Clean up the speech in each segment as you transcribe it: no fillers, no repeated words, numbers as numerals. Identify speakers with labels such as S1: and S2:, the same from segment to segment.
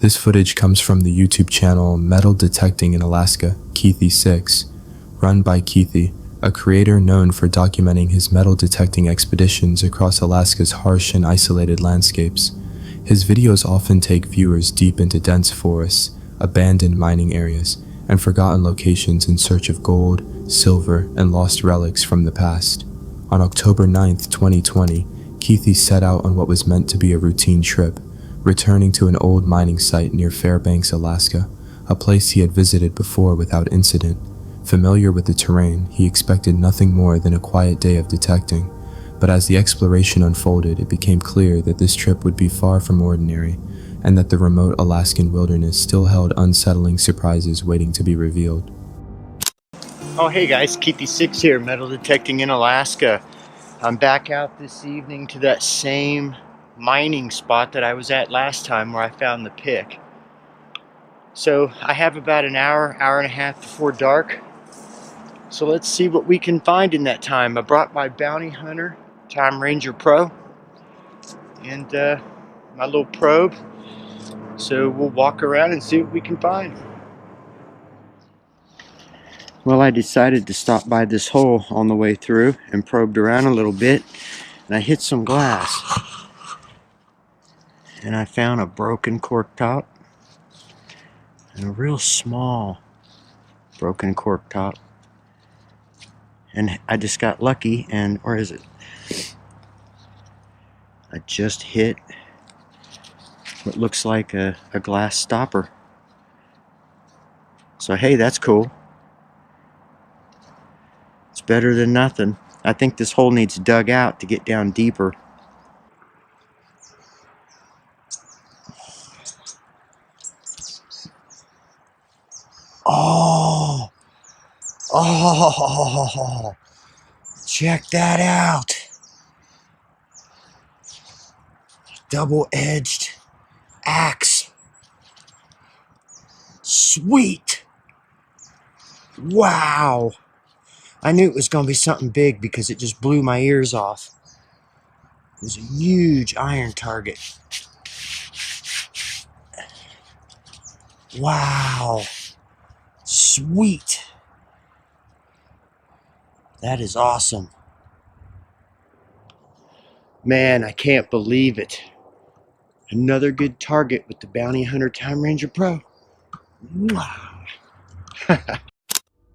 S1: This footage comes from the YouTube channel Metal Detecting in Alaska, Keithy6, run by Keithy, a creator known for documenting his metal detecting expeditions across Alaska's harsh and isolated landscapes. His videos often take viewers deep into dense forests, abandoned mining areas, and forgotten locations in search of gold, silver, and lost relics from the past. On October 9th, 2020, Keithy set out on what was meant to be a routine trip, returning to an old mining site near Fairbanks, Alaska, a place he had visited before without incident. Familiar with the terrain, he expected nothing more than a quiet day of detecting, but as the exploration unfolded, it became clear that this trip would be far from ordinary, and that the remote Alaskan wilderness still held unsettling surprises waiting to be revealed.
S2: Oh hey guys, Keithy6 here, Metal Detecting in Alaska. I'm back out this evening to that same mining spot that I was at last time where I found the pick. So I have about an hour and a half before dark. So let's see what we can find in that time. I brought my Bounty Hunter Time Ranger Pro and my little probe. So we'll walk around and see what we can find. Well, I decided to stop by this hole on the way through and probed around a little bit, and I hit some glass. And I found a broken cork top and a real small broken cork top. And I just got lucky, and where is it? I just hit what looks like a glass stopper. So hey, that's cool. It's better than nothing. I think this hole needs dug out to get down deeper. Oh, check that out. Double-edged axe. Sweet. Wow. I knew it was going to be something big because it just blew my ears off. It was a huge iron target. Wow. Sweet. That is awesome. Man, I can't believe it. Another good target with the Bounty Hunter Time Ranger Pro. Wow.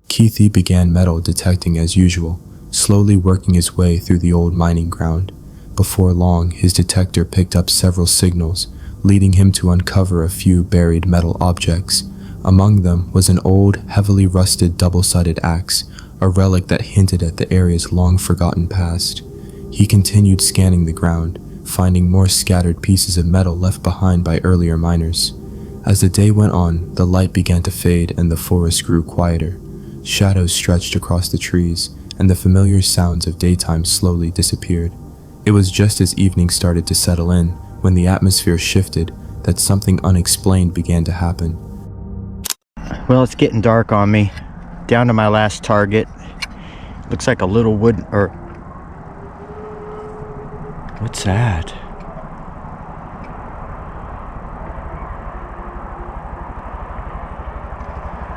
S1: Keithy began metal detecting as usual, slowly working his way through the old mining ground. Before long, his detector picked up several signals, leading him to uncover a few buried metal objects. Among them was an old, heavily rusted double-sided axe, a relic that hinted at the area's long-forgotten past. He continued scanning the ground, finding more scattered pieces of metal left behind by earlier miners. As the day went on, the light began to fade and the forest grew quieter. Shadows stretched across the trees, and the familiar sounds of daytime slowly disappeared. It was just as evening started to settle in, when the atmosphere shifted, that something unexplained began to happen.
S2: Well, it's getting dark on me. Down to my last target. Looks like a little wooden, or... what's that?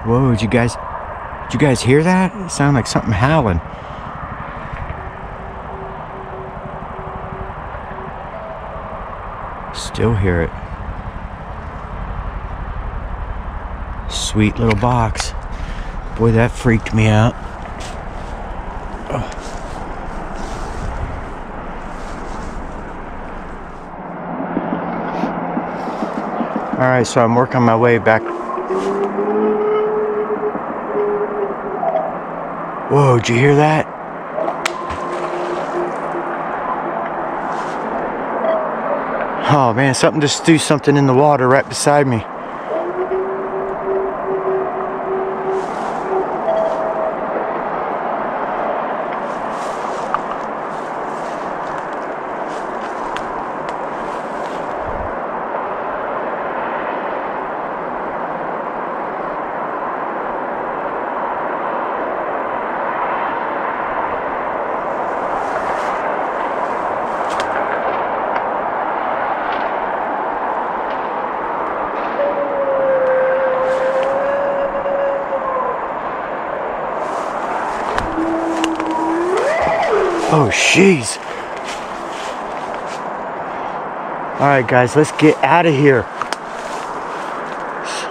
S2: Whoa, did you guys hear that? It sounded like something howling. Still hear it. Sweet little box. Boy, that freaked me out. Alright, so I'm working my way back. Whoa, did you hear that? Oh man, something just threw something in the water right beside me. Oh, jeez. Alright guys, let's get out of here.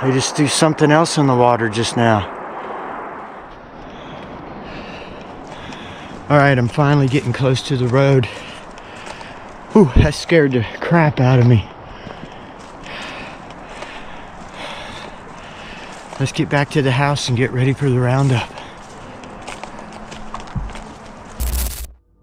S2: I just threw something else in the water just now. Alright, I'm finally getting close to the road. Whew, that scared the crap out of me. Let's get back to the house and get ready for the roundup.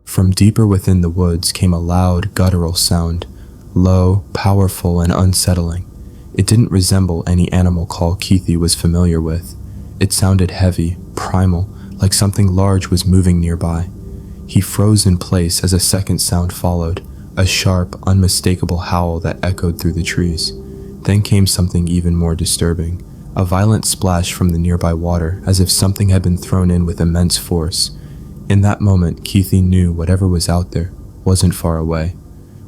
S1: From deeper within the woods came a loud, guttural sound, low, powerful, and unsettling. It didn't resemble any animal call Keithy was familiar with. It sounded heavy, primal, like something large was moving nearby. He froze in place as a second sound followed, a sharp, unmistakable howl that echoed through the trees. Then came something even more disturbing, a violent splash from the nearby water, as if something had been thrown in with immense force. In that moment, Keithy knew whatever was out there wasn't far away.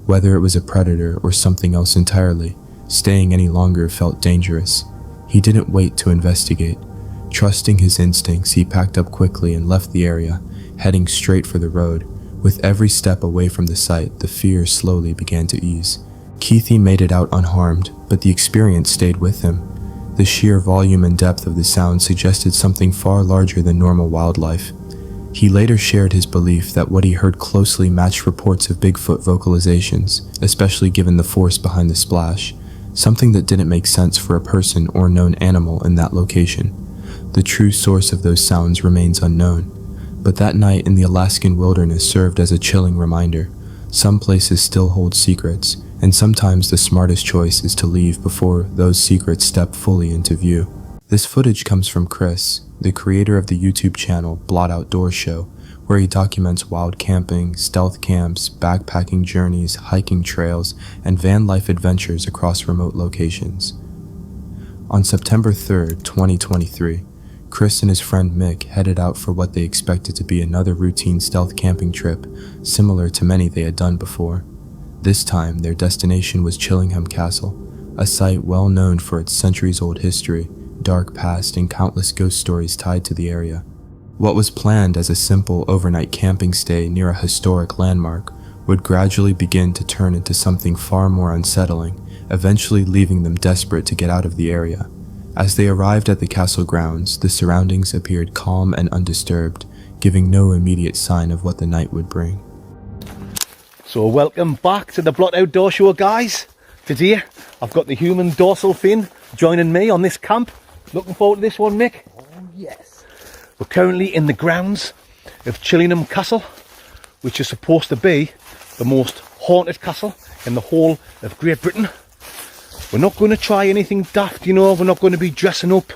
S1: Whether it was a predator or something else entirely, staying any longer felt dangerous. He didn't wait to investigate. Trusting his instincts, he packed up quickly and left the area, heading straight for the road. With every step away from the site, the fear slowly began to ease. Keithy made it out unharmed, but the experience stayed with him. The sheer volume and depth of the sound suggested something far larger than normal wildlife. He later shared his belief that what he heard closely matched reports of Bigfoot vocalizations, especially given the force behind the splash, something that didn't make sense for a person or known animal in that location. The true source of those sounds remains unknown, but that night in the Alaskan wilderness served as a chilling reminder. Some places still hold secrets, and sometimes the smartest choice is to leave before those secrets step fully into view. This footage comes from Chris, the creator of the YouTube channel Blot Outdoor Show, where he documents wild camping, stealth camps, backpacking journeys, hiking trails, and van life adventures across remote locations. On September 3rd, 2023, Chris and his friend Mick headed out for what they expected to be another routine stealth camping trip, similar to many they had done before. This time, their destination was Chillingham Castle, a site well known for its centuries-old history, dark past, and countless ghost stories tied to the area. What was planned as a simple overnight camping stay near a historic landmark would gradually begin to turn into something far more unsettling, eventually leaving them desperate to get out of the area. As they arrived at the castle grounds, the surroundings appeared calm and undisturbed, giving no immediate sign of what the night would bring.
S3: So welcome back to the Blot Outdoor Show, guys. Today I've got the human dorsal fin joining me on this camp. Looking forward to this one, Mick?
S2: Oh yes.
S3: We're currently in the grounds of Chillingham Castle, which is supposed to be the most haunted castle in the whole of Great Britain. We're not going to try anything daft, you know. We're not going to be dressing up.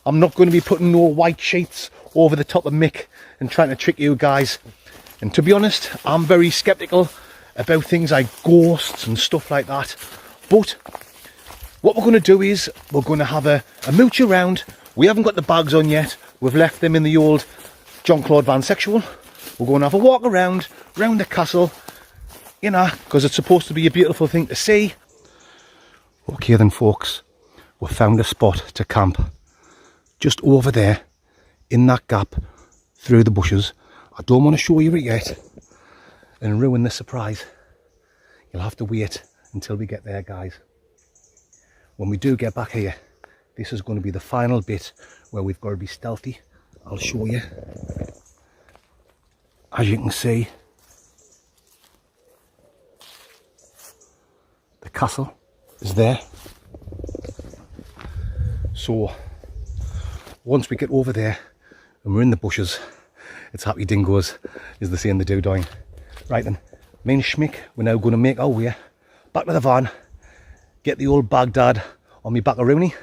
S3: I'm not going to be putting no white sheets over the top of Mick and trying to trick you guys. And to be honest, I'm very sceptical about things like ghosts and stuff like that. But what we're going to do is we're going to have a mooch around. We haven't got the bags on yet. We've left them in the old John Claude Van Sexual. We're going to have a walk around the castle, you know, because it's supposed to be a beautiful thing to see. Okay then, folks, we've found a spot to camp. Just over there, in that gap, through the bushes. I don't want to show you it yet and ruin the surprise. You'll have to wait until we get there, guys. When we do get back here, this is going to be the final bit where we've got to be stealthy. I'll show you. As you can see, the castle is there. So once we get over there and we're in the bushes, it's happy dingoes, as they say in the doo-doing. Right then, me and Schmick, we're now going to make our way back to the van, get the old Baghdad on me back Rooney,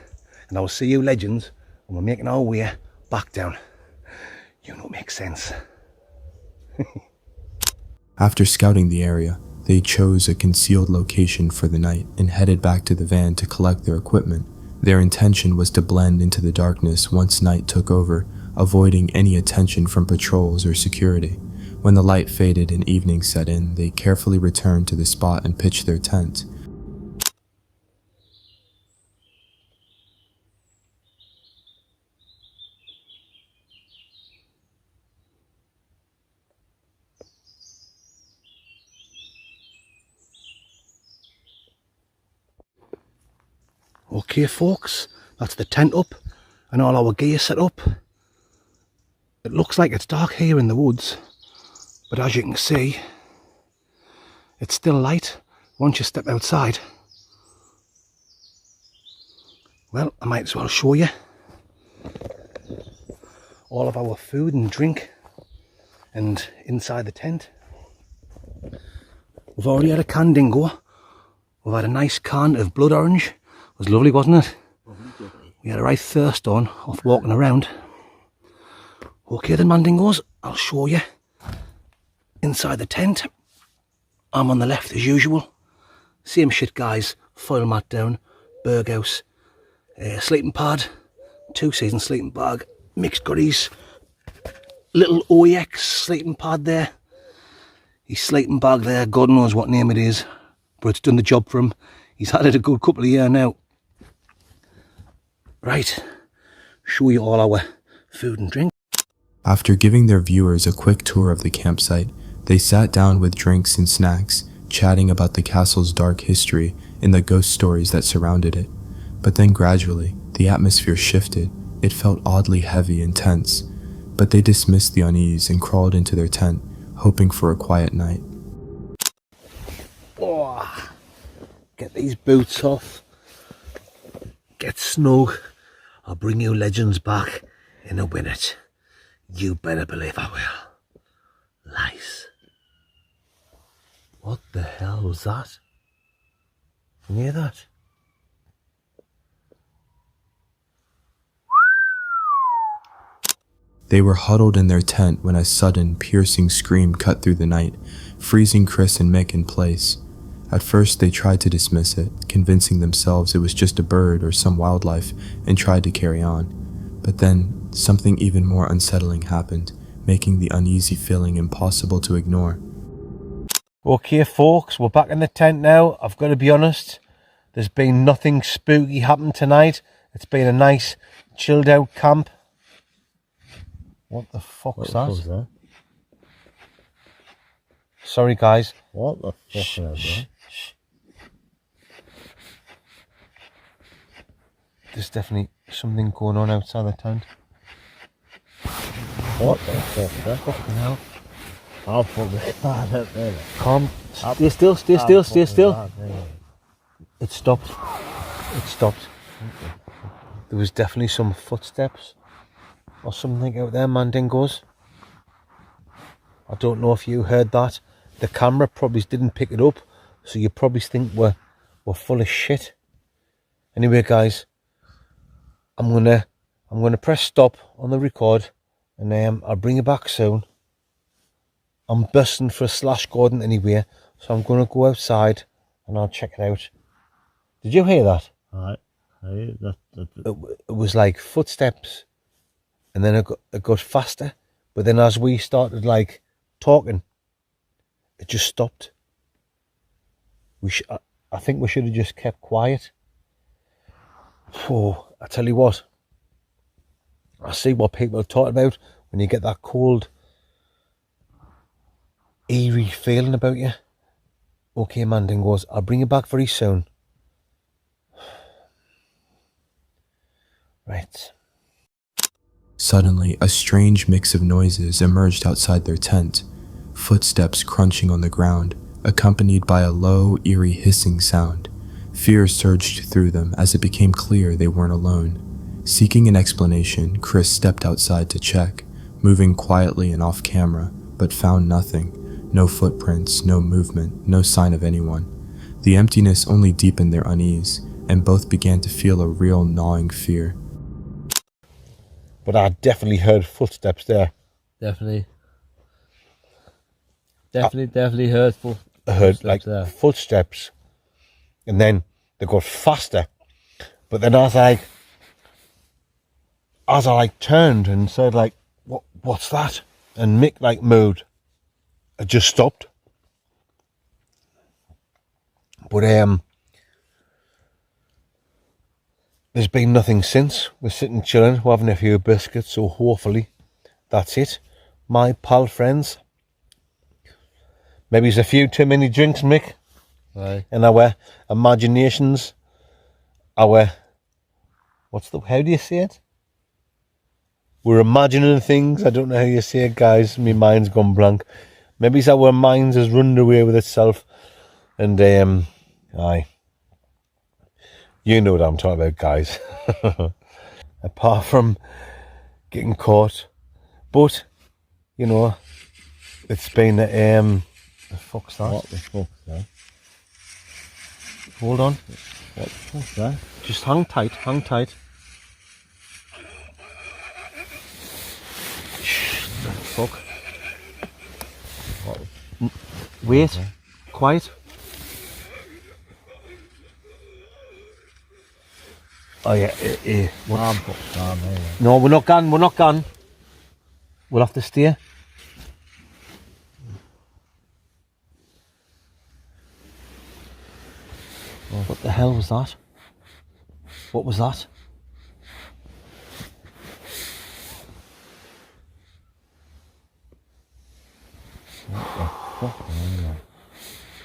S3: and I'll see you legends when we're making our way back down. You know, it makes sense.
S1: After scouting the area, they chose a concealed location for the night and headed back to the van to collect their equipment. Their intention was to blend into the darkness once night took over, avoiding any attention from patrols or security. When the light faded and evening set in, they carefully returned to the spot and pitched their tent.
S3: Okay folks, that's the tent up and all our gear set up. It looks like it's dark here in the woods, but as you can see, it's still light once you step outside. Well, I might as well show you all of our food and drink and inside the tent. We've already had a can dingo. We've had a nice can of blood orange. It was lovely, wasn't it? We had a right thirst on off walking around. Okay then, mandingos, I'll show you inside the tent. I'm on the left as usual. Same shit guys, foil mat down, berghouse, sleeping pad, 2-season sleeping bag, mixed goodies, little OEX sleeping pad there. His sleeping bag there, God knows what name it is, but it's done the job for him. He's had it a good couple of years now. Right, show you all our food and drink.
S1: After giving their viewers a quick tour of the campsite, they sat down with drinks and snacks, chatting about the castle's dark history and the ghost stories that surrounded it. But then gradually, the atmosphere shifted. It felt oddly heavy and tense, but they dismissed the unease and crawled into their tent, hoping for a quiet night.
S3: Oh, get these boots off, get snug. I'll bring you legends back in a minute. You better believe I will. Lice. What the hell was that? Can you hear that?
S1: They were huddled in their tent when a sudden, piercing scream cut through the night, freezing Chris and Mick in place. At first they tried to dismiss it, convincing themselves it was just a bird or some wildlife, and tried to carry on. But then, something even more unsettling happened, making the uneasy feeling impossible to ignore.
S3: Okay folks, we're back in the tent now. I've got to be honest, there's been nothing spooky happen tonight. It's been a nice chilled out camp. What the fuck's that? Sorry guys.
S2: What the fuck is that?
S3: There's definitely something going on outside the tent.
S2: What the fuck is that?
S3: Fucking hell.
S2: I'll fucking start it there.
S3: Calm. Stay still, stay still, stay still. It stopped. It stopped. There was definitely some footsteps or something out there, mandingos. I don't know if you heard that. The camera probably didn't pick it up, so you probably think we're full of shit. Anyway, guys, I'm gonna press stop on the record, and I'll bring you back soon. I'm busting for a slash garden anyway, so I'm gonna go outside and I'll check it out. Did you hear that?
S2: Alright.
S3: It was like footsteps, and then it got faster, but then as we started like talking, it just stopped. I think we should have just kept quiet. Oh, I tell you what, I see what people are talking about when you get that cold, eerie feeling about you. Okay, mandingos, I'll bring you back very soon. Right.
S1: Suddenly, a strange mix of noises emerged outside their tent, footsteps crunching on the ground, accompanied by a low, eerie hissing sound. Fear surged through them as it became clear they weren't alone. Seeking an explanation, Chris stepped outside to check, moving quietly and off camera, but found nothing. No footprints, no movement, no sign of anyone. The emptiness only deepened their unease, and both began to feel a real gnawing fear.
S3: But I definitely heard footsteps there.
S4: Definitely heard
S3: I heard like
S4: there.
S3: footsteps, and then they got faster. But then as I turned and said like, what's that? And Mick like moved, it just stopped. But there's been nothing since. We're sitting chilling, we're having a few biscuits, so hopefully that's it. My pal friends. Maybe it's a few too many drinks, Mick.
S4: Right.
S3: And our imaginations, our how do you say it? We're imagining things. I don't know how you say it, guys. My mind's gone blank. Maybe it's our minds has run away with itself. And, aye. You know what I'm talking about, guys. Apart from getting caught. But, you know, it's been, the fuck's that?
S4: What the fuck's that?
S3: Hold on.
S4: What the fuck's that?
S3: Just hang tight, hang tight. Fuck. Wait. Quiet. Oh yeah,
S4: I'm fucked down there.
S3: No, we're not gone. We'll have to stay. What the hell was that? What was that?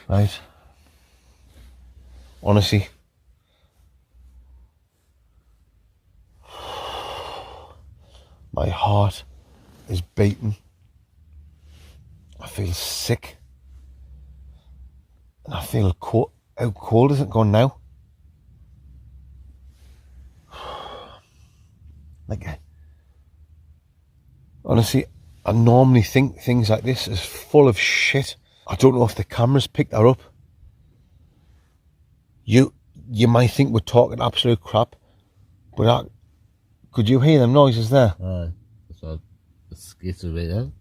S3: Right. Honestly. My heart is beating. I feel sick. And I feel cold. How cold is it gone now? Honestly, I normally think things like this is full of shit. I don't know if the cameras picked that up. You might think we're talking absolute crap, but could you hear them noises there?
S4: So it's schizophrenia.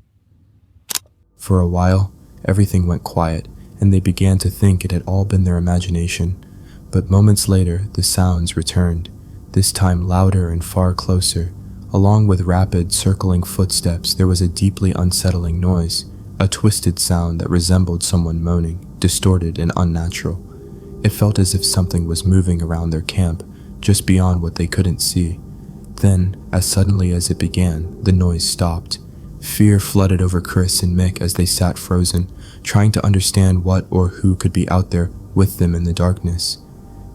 S1: For a while, everything went quiet, and they began to think it had all been their imagination. But moments later, the sounds returned, this time louder and far closer. Along with rapid, circling footsteps, there was a deeply unsettling noise, a twisted sound that resembled someone moaning, distorted and unnatural. It felt as if something was moving around their camp, just beyond what they couldn't see. Then, as suddenly as it began, the noise stopped. Fear flooded over Chris and Mick as they sat frozen, trying to understand what or who could be out there with them in the darkness.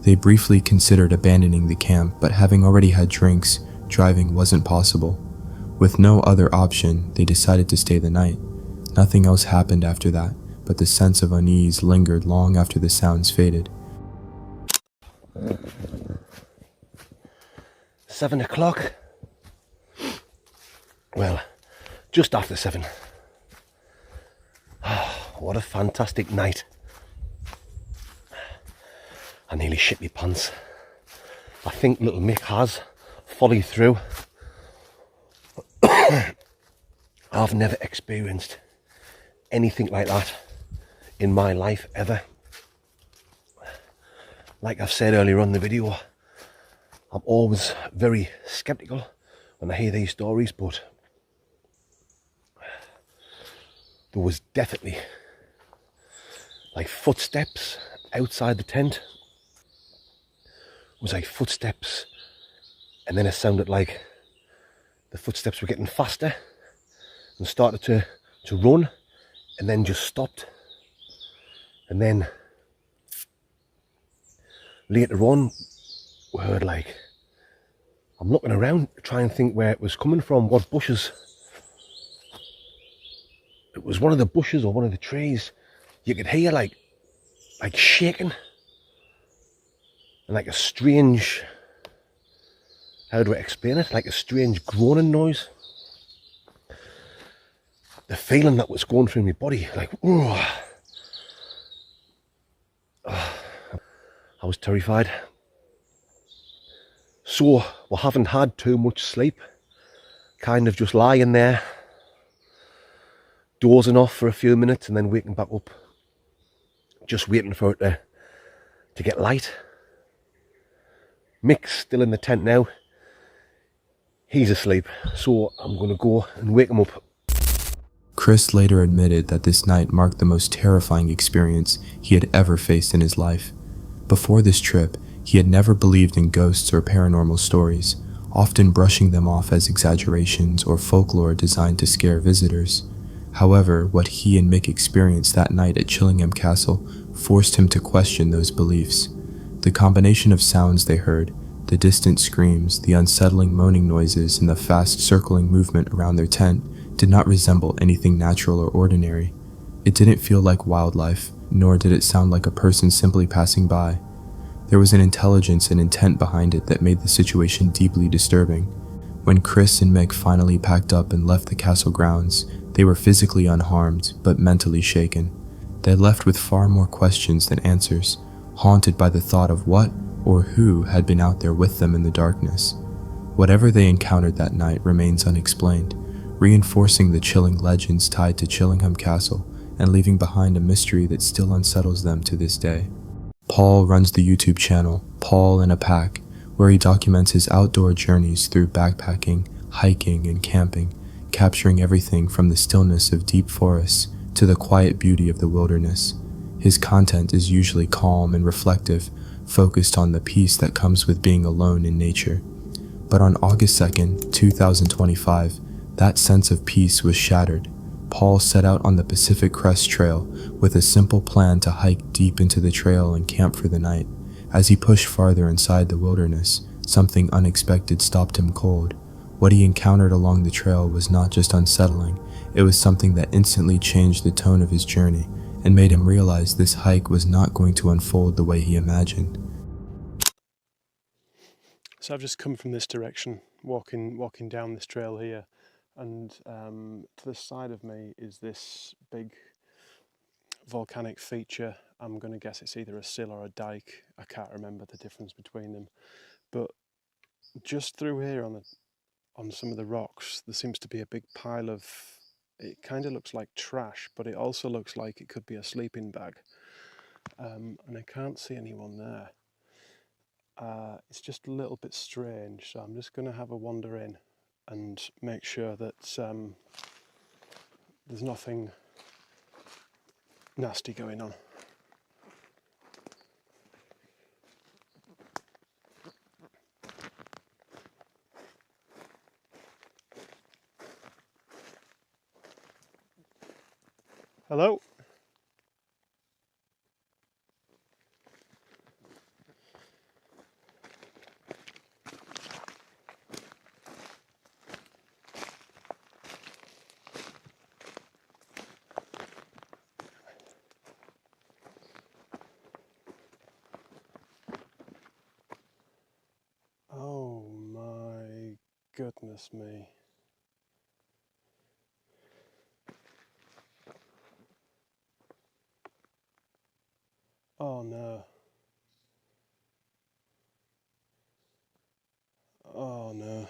S1: They briefly considered abandoning the camp, but having already had drinks, driving wasn't possible. With no other option, they decided to stay the night. Nothing else happened after that, but the sense of unease lingered long after the sounds faded.
S3: 7 o'clock. Well, just after 7. What a fantastic night. I nearly shit my pants. I think little Mick has followed through. I've never experienced anything like that in my life ever. Like I've said earlier on in the video, I'm always very skeptical when I hear these stories, but there was definitely like footsteps outside the tent. It was like footsteps, and then it sounded like the footsteps were getting faster and started to run, and then just stopped. And then later on, we heard like, I'm looking around to try and think where it was coming from, what bushes. It was one of the bushes or one of the trees. You could hear like shaking and like a strange, how do I explain it? Like a strange groaning noise. The feeling that was going through my body, like, oh, I was terrified. So we haven't had too much sleep, kind of just lying there, dozing off for a few minutes and then waking back up, just waiting for it to get light. Mick's still in the tent now. He's asleep, so I'm going to go and wake him up.
S1: Chris later admitted that this night marked the most terrifying experience he had ever faced in his life. Before this trip, he had never believed in ghosts or paranormal stories, often brushing them off as exaggerations or folklore designed to scare visitors. However, what he and Mick experienced that night at Chillingham Castle forced him to question those beliefs. The combination of sounds they heard, The distant screams, the unsettling moaning noises, and the fast circling movement around their tent did not resemble anything natural or ordinary. It didn't feel like wildlife, nor did it sound like a person simply passing by. There was an intelligence and intent behind it that made the situation deeply disturbing. When Chris and Mick finally packed up and left the castle grounds, they were physically unharmed, but mentally shaken. They left with far more questions than answers, haunted by the thought of what or who had been out there with them in the darkness. Whatever they encountered that night remains unexplained, reinforcing the chilling legends tied to Chillingham Castle and leaving behind a mystery that still unsettles them to this day. Paul runs the YouTube channel, Paul in a Pack, where he documents his outdoor journeys through backpacking, hiking, and camping, capturing everything from the stillness of deep forests to the quiet beauty of the wilderness. His content is usually calm and reflective, focused on the peace that comes with being alone in nature. But on August 2nd, 2025, that sense of peace was shattered. Paul set out on the Pacific Crest Trail with a simple plan to hike deep into the trail and camp for the night. As he pushed farther inside the wilderness, something unexpected stopped him cold. What he encountered along the trail was not just unsettling, it was something that instantly changed the tone of his journey and made him realize this hike was not going to unfold the way he imagined.
S5: So I've just come from this direction, walking down this trail here, and to the side of me is this big volcanic feature. I'm going to guess it's either a sill or a dike. I can't remember the difference between them. But just through here on some of the rocks, there seems to be a big pile of, it kind of looks like trash, but it also looks like it could be a sleeping bag. And I can't see anyone there. It's just a little bit strange, so I'm just going to have a wander in and make sure that there's nothing nasty going on. Hello? Oh my goodness me. Oh no. Oh no.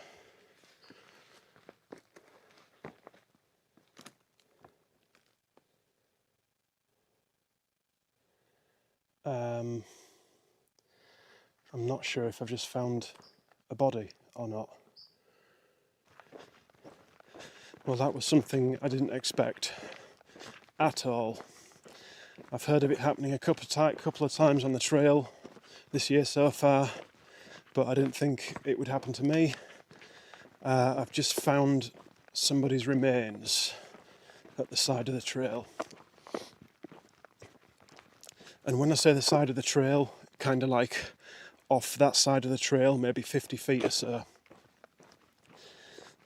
S5: I'm not sure if I've just found a body or not. Well, that was something I didn't expect at all. I've heard of it happening a couple of times on the trail this year so far, but I didn't think it would happen to me. I've just found somebody's remains at the side of the trail. And when I say the side of the trail, kind of like off that side of the trail, maybe 50 feet or so.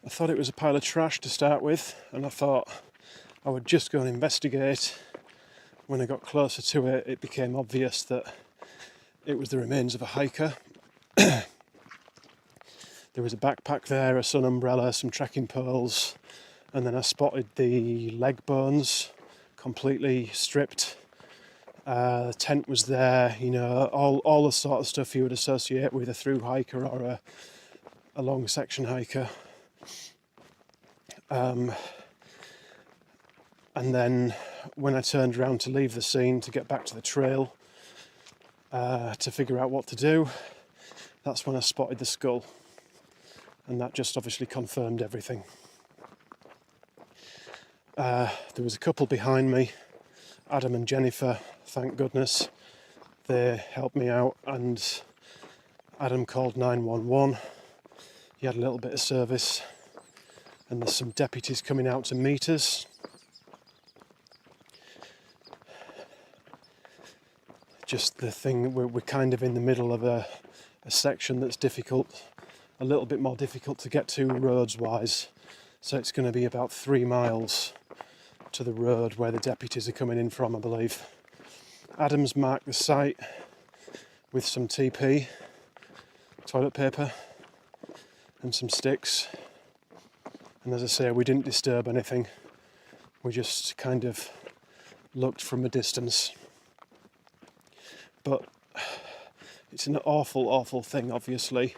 S5: I thought it was a pile of trash to start with, and I thought I would just go and investigate. When I got closer to it, it became obvious that it was the remains of a hiker. There was a backpack there, a sun umbrella, some trekking poles, and then I spotted the leg bones completely stripped. The tent was there, you know, all the sort of stuff you would associate with a through hiker or a long section hiker. And then when I turned around to leave the scene to get back to the trail to figure out what to do, that's when I spotted the skull, and that just obviously confirmed everything. There was a couple behind me, Adam and Jennifer, thank goodness. They helped me out, and Adam called 911. He had a little bit of service, and there's some deputies coming out to meet us. Just the thing, we're kind of in the middle of a a section that's difficult, a little bit more difficult to get to roads wise. So it's going to be about 3 miles to the road where the deputies are coming in from, I believe. Adam's marked the site with some TP, toilet paper, and some sticks. And as I say, we didn't disturb anything. We just kind of looked from a distance. But it's an awful, awful thing, obviously.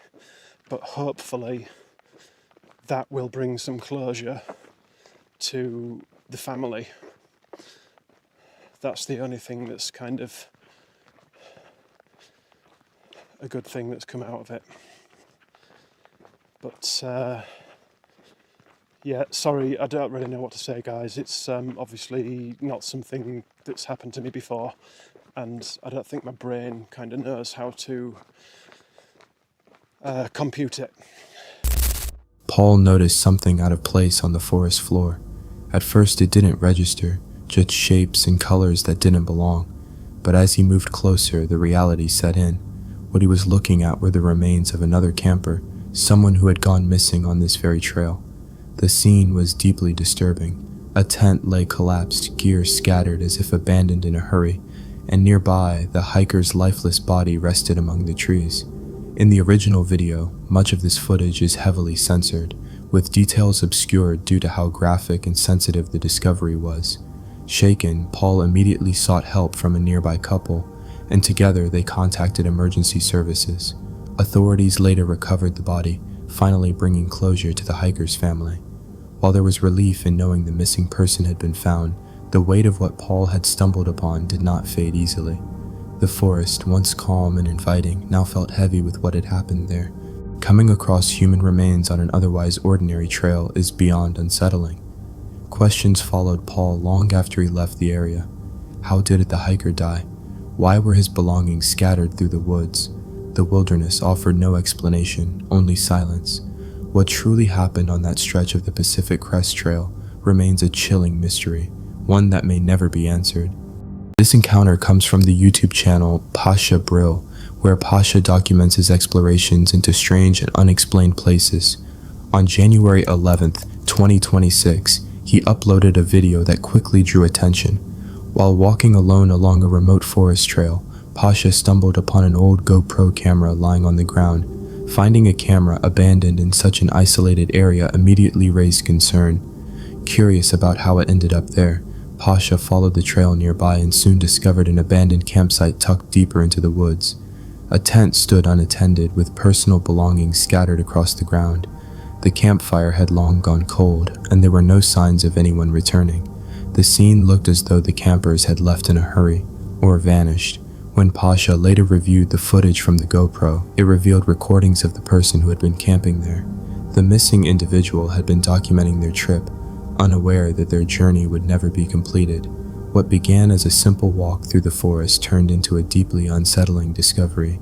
S5: But hopefully that will bring some closure to the family. That's the only thing that's kind of a good thing that's come out of it. But yeah, sorry, I don't really know what to say, guys. It's obviously not something that's happened to me before, and I don't think my brain kind of knows how to compute it.
S1: Paul noticed something out of place on the forest floor. At first it didn't register, just shapes and colors that didn't belong. But as he moved closer, the reality set in. What he was looking at were the remains of another camper, someone who had gone missing on this very trail. The scene was deeply disturbing. A tent lay collapsed, gear scattered as if abandoned in a hurry, and nearby, the hiker's lifeless body rested among the trees. In the original video, much of this footage is heavily censored, with details obscured due to how graphic and sensitive the discovery was. Shaken, Paul immediately sought help from a nearby couple, and together they contacted emergency services. Authorities later recovered the body, finally bringing closure to the hiker's family. While there was relief in knowing the missing person had been found, the weight of what Paul had stumbled upon did not fade easily. The forest, once calm and inviting, now felt heavy with what had happened there. Coming across human remains on an otherwise ordinary trail is beyond unsettling. Questions followed Paul long after he left the area. How did the hiker die? Why were his belongings scattered through the woods? The wilderness offered no explanation, only silence. What truly happened on that stretch of the Pacific Crest Trail remains a chilling mystery, one that may never be answered. This encounter comes from the YouTube channel Pasha Brill, where Pasha documents his explorations into strange and unexplained places. On January 11th, 2026, he uploaded a video that quickly drew attention. While walking alone along a remote forest trail, Pasha stumbled upon an old GoPro camera lying on the ground. Finding a camera abandoned in such an isolated area immediately raised concern. Curious about how it ended up there, Pasha followed the trail nearby and soon discovered an abandoned campsite tucked deeper into the woods. A tent stood unattended with personal belongings scattered across the ground. The campfire had long gone cold, and there were no signs of anyone returning. The scene looked as though the campers had left in a hurry, or vanished. When Pasha later reviewed the footage from the GoPro, it revealed recordings of the person who had been camping there. The missing individual had been documenting their trip, unaware that their journey would never be completed. What began as a simple walk through the forest turned into a deeply unsettling discovery.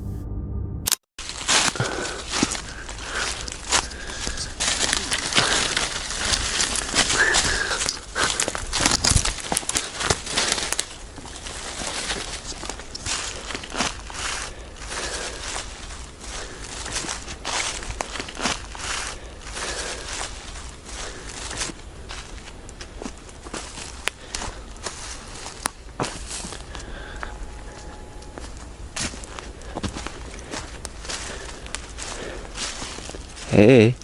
S6: Hey.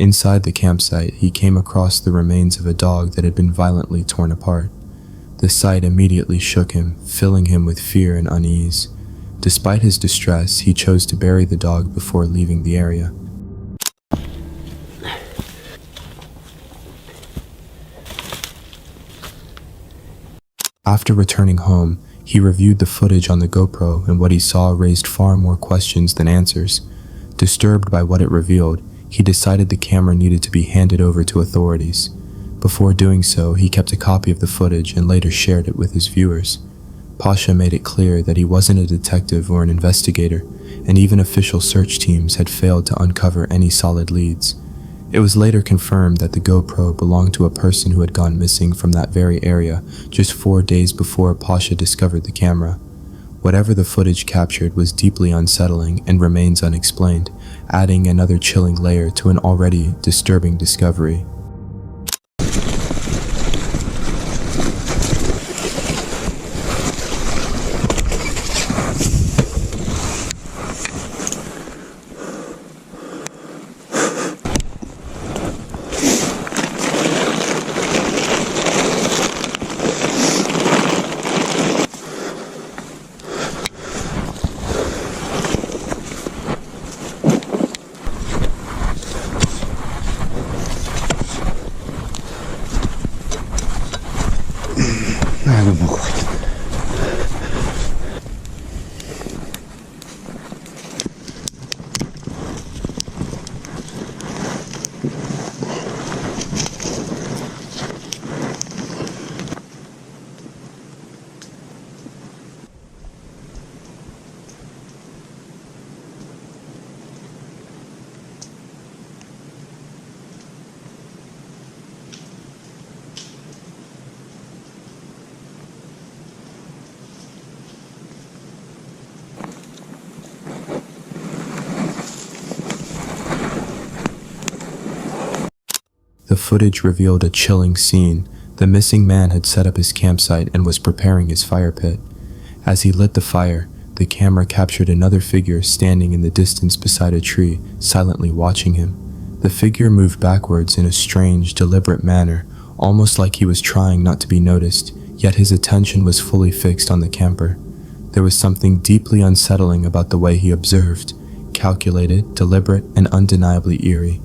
S1: Inside the campsite, he came across the remains of a dog that had been violently torn apart. The sight immediately shook him, filling him with fear and unease. Despite his distress, he chose to bury the dog before leaving the area. After returning home, he reviewed the footage on the GoPro, and what he saw raised far more questions than answers. Disturbed by what it revealed, he decided the camera needed to be handed over to authorities. Before doing so, he kept a copy of the footage and later shared it with his viewers. Pasha made it clear that he wasn't a detective or an investigator, and even official search teams had failed to uncover any solid leads. It was later confirmed that the GoPro belonged to a person who had gone missing from that very area just 4 days before Pasha discovered the camera. Whatever the footage captured was deeply unsettling and remains unexplained, adding another chilling layer to an already disturbing discovery. The footage revealed a chilling scene. The missing man had set up his campsite and was preparing his fire pit. As he lit the fire, the camera captured another figure standing in the distance beside a tree, silently watching him. The figure moved backwards in a strange, deliberate manner, almost like he was trying not to be noticed, yet his attention was fully fixed on the camper. There was something deeply unsettling about the way he observed, calculated, deliberate, and undeniably eerie.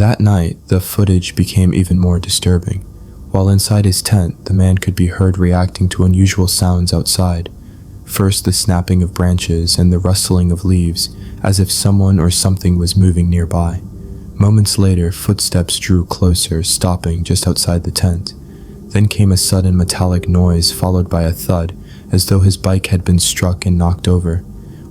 S1: That night, the footage became even more disturbing. While inside his tent, the man could be heard reacting to unusual sounds outside. First, the snapping of branches and the rustling of leaves, as if someone or something was moving nearby. Moments later, footsteps drew closer, stopping just outside the tent. Then came a sudden metallic noise followed by a thud, as though his bike had been struck and knocked over.